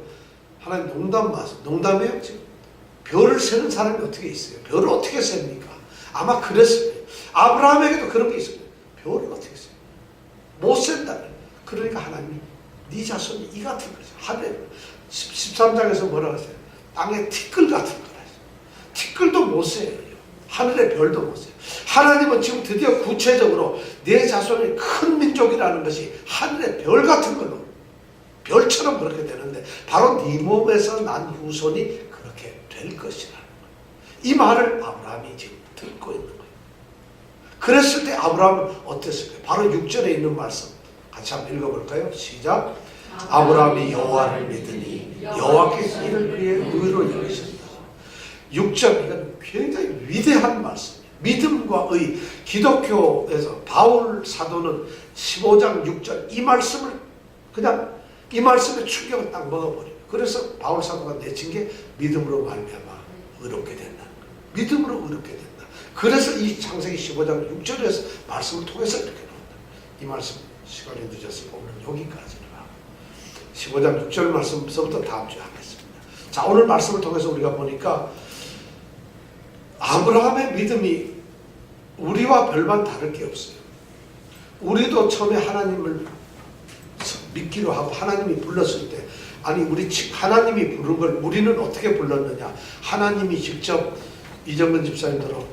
하나님 농담 마세요. 농담이에요 지금. 별을 세는 사람이 어떻게 있어요? 별을 어떻게 셉니까? 아마 그랬을 거예요. 아브라함에게도 그런 게 있어요. 별을 어떻게 세요? 못 센다. 그러니까 하나님이 네 자손이 이 같은 거죠. 하늘에 13장에서 뭐라고 했어요? 땅에 티끌 같은 거라 했어요. 티끌도 못 세요. 하늘의 별도 못 세요. 하나님은 지금 드디어 구체적으로 내 자손이 큰 민족이라는 것이 하늘의 별 같은 걸로 별처럼 그렇게 되는데 바로 네 몸에서 난 후손이 그렇게 될 것이라는 거예요. 이 말을 아브라함이 지금 듣고 있는 거예요. 그랬을 때 아브라함은 어땠을까요? 바로 6절에 있는 말씀 같이 한번 읽어볼까요? 시작. 아브라함이 여호와를 믿으니 여호와께서 이를 그의 의로 여기셨다. 6절 이건 굉장히 위대한 말씀이에요. 믿음과 의. 기독교에서 바울 사도는 15장 6절 이 말씀을 그냥 이 말씀에 충격을 딱 먹어버려요. 그래서 바울 사도가 내친 게 믿음으로 말미암아 의롭게 된다는 거예요. 믿음으로 의롭게 된다. 그래서 이 창세기 15장 6절에서 말씀을 통해서 이렇게 나온다. 이 말씀 시간이 늦었으니 오늘 여기까지라. 15장 6절 말씀부터 다음 주에 하겠습니다. 자, 오늘 말씀을 통해서 우리가 보니까 아브라함의 믿음이 우리와 별반 다를 게 없어요. 우리도 처음에 하나님을 믿기로 하고 하나님이 불렀을 때 아니 우리 하나님이 부른 걸 우리는 어떻게 불렀느냐. 하나님이 직접 이정근 집사님처럼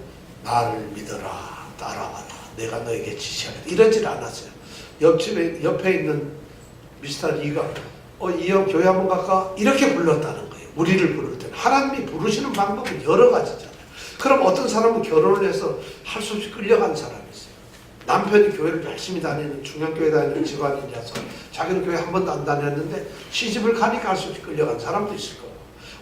나를 믿어라 따라와라 내가 너에게 지시하겠다 이러질 않았어요. 옆에 있는 미스터 리가 이형 교회 한번 갈까? 이렇게 불렀다는 거예요. 우리를 부를 때는 하나님이 부르시는 방법은 여러 가지잖아요. 그럼 어떤 사람은 결혼을 해서 할 수 없이 끌려간 사람이 있어요. 남편이 교회를 열심히 다니는 중형교회 다니는 집안이라서 자기는 교회 한 번도 안 다녔는데 시집을 가니까 할 수 없이 끌려간 사람도 있을 거고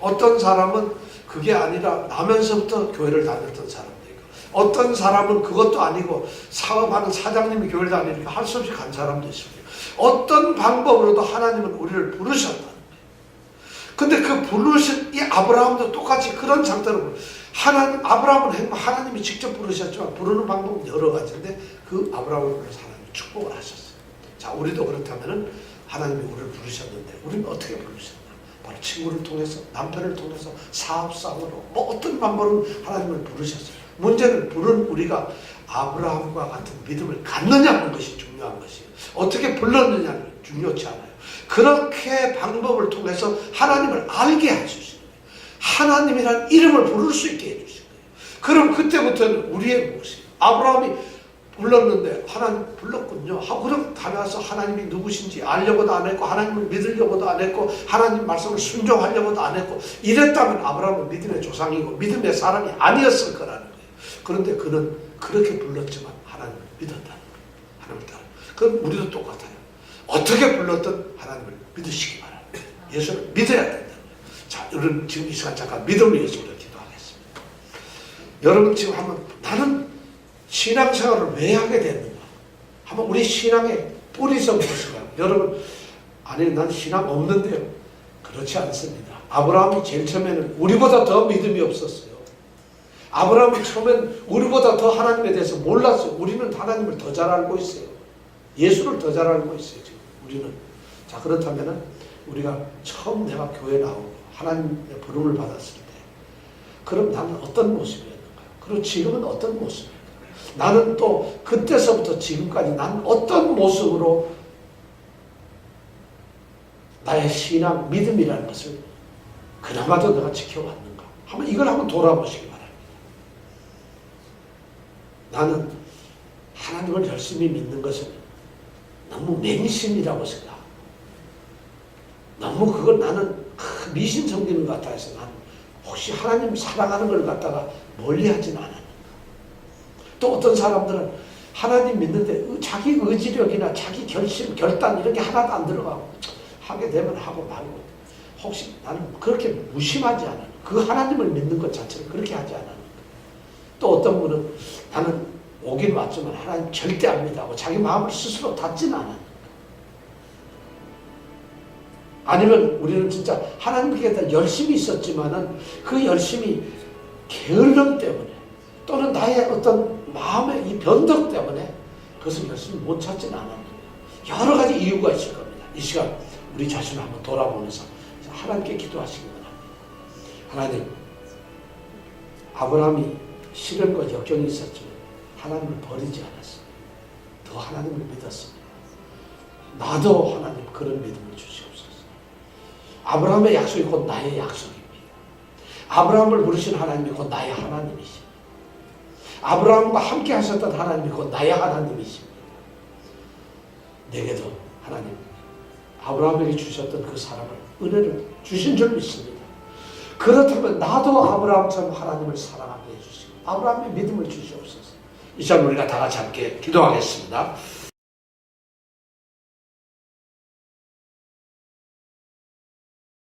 어떤 사람은 그게 아니라 나면서부터 교회를 다녔던 사람도 있고 어떤 사람은 그것도 아니고 사업하는 사장님이 교회를 다니니까 할 수 없이 간 사람도 있을 거예요. 어떤 방법으로도 하나님은 우리를 부르셨다는 거예요. 근데 그 부르신 이 아브라함도 똑같이 그런 상태로 아브라함은 하나님이 직접 부르셨지만 부르는 방법은 여러 가지인데 그 아브라함을 불러서 하나님이 축복을 하셨어요. 자, 우리도 그렇다면은 하나님이 우리를 부르셨는데 우리는 어떻게 부르셨나? 바로 친구를 통해서, 남편을 통해서, 사업상으로 뭐 어떤 방법으로 하나님을 부르셨어요. 문제는 부른 우리가 아브라함과 같은 믿음을 갖느냐 하는 것이 중요한 것이에요. 어떻게 불렀느냐는 중요치 않아요. 그렇게 방법을 통해서 하나님을 알게 해주시는 거예요. 하나님이라는 이름을 부를 수 있게 해주시는 거예요. 그럼 그때부터는 우리의 몫이에요. 아브라함이 불렀는데 하나님 불렀군요 하고 그럼 다녀와서 하나님이 누구신지 알려고도 안 했고 하나님을 믿으려고도 안 했고 하나님 말씀을 순종하려고도 안 했고 이랬다면 아브라함은 믿음의 조상이고 믿음의 사람이 아니었을 거라는 거예요. 그런데 그는 그렇게 불렀지만 하나님을 믿었다는 거예요. 하나님을 따라. 그럼 우리도 똑같아요. 어떻게 불렀든 하나님을 믿으시기 바랍니다. 예수를 믿어야 된다는 거예요. 자, 여러분 지금 이 시간 잠깐 믿음을 예수로 기도하겠습니다. 여러분 지금 한번 나는 신앙생활을 왜 하게 됐는가? 한번 우리 신앙의 뿌리서부터 시작. 여러분, 아니 난 신앙 없는데요. 그렇지 않습니다. 아브라함이 제일 처음에는 우리보다 더 믿음이 없었어요. 아브라함이 처음엔 우리보다 더 하나님에 대해서 몰랐어요. 우리는 하나님을 더 잘 알고 있어요. 예수를 더 잘 알고 있어요. 지금 우리는. 자, 그렇다면은 우리가 처음 내가 교회 나오고 하나님의 부름을 받았을 때 그럼 나는 어떤 모습이었는가요? 그리고 지금은 어떤 모습이에요? 나는 또 그때서부터 지금까지 나는 어떤 모습으로 나의 신앙, 믿음이라는 것을 그나마도 내가 지켜왔는가? 이걸 한번 돌아보시기 바랍니다. 나는 하나님을 열심히 믿는 것은 너무 맹신이라고 생각합니다. 너무 그걸 나는 미신 섬기는 것 같아 해서 나는 혹시 하나님 사랑하는 걸 갖다가 멀리하진 않았는가? 또 어떤 사람들은 하나님 믿는데 자기 의지력이나 자기 결심, 결단 이런 게 하나도 안 들어가고 하게 되면 하고 말고 혹시 나는 그렇게 무심하지 않아. 그 하나님을 믿는 것 자체를 그렇게 하지 않아. 또 어떤 분은 나는 오긴 왔지만 하나님 절대 안 믿하고 자기 마음을 스스로 닫지는 않아. 아니면 우리는 진짜 하나님께 열심히 있었지만은 그 열심이 게을름 때문에 또는 나의 어떤 마음의 이 변덕 때문에 그것을 열심히 못 찾지는 않았는가. 여러 가지 이유가 있을 겁니다. 이 시간 우리 자신을 한번 돌아보면서 하나님께 기도하시기 바랍니다. 하나님, 아브라함이 시련과 역경이 있었지만 하나님을 버리지 않았습니다. 더 하나님을 믿었습니다. 나도 하나님 그런 믿음을 주시옵소서. 아브라함의 약속이 곧 나의 약속입니다. 아브라함을 부르신 하나님이 곧 나의 하나님이십니다. 아브라함과 함께 하셨던 하나님이 곧 나의 하나님이십니다. 내게도 하나님 아브라함에게 주셨던 그 사랑을, 은혜를 주신 줄 믿습니다. 그렇다면 나도 아브라함처럼 하나님을 사랑하게 해주시고 아브라함의 믿음을 주시옵소서. 이 시간 우리가 다 같이 함께 기도하겠습니다.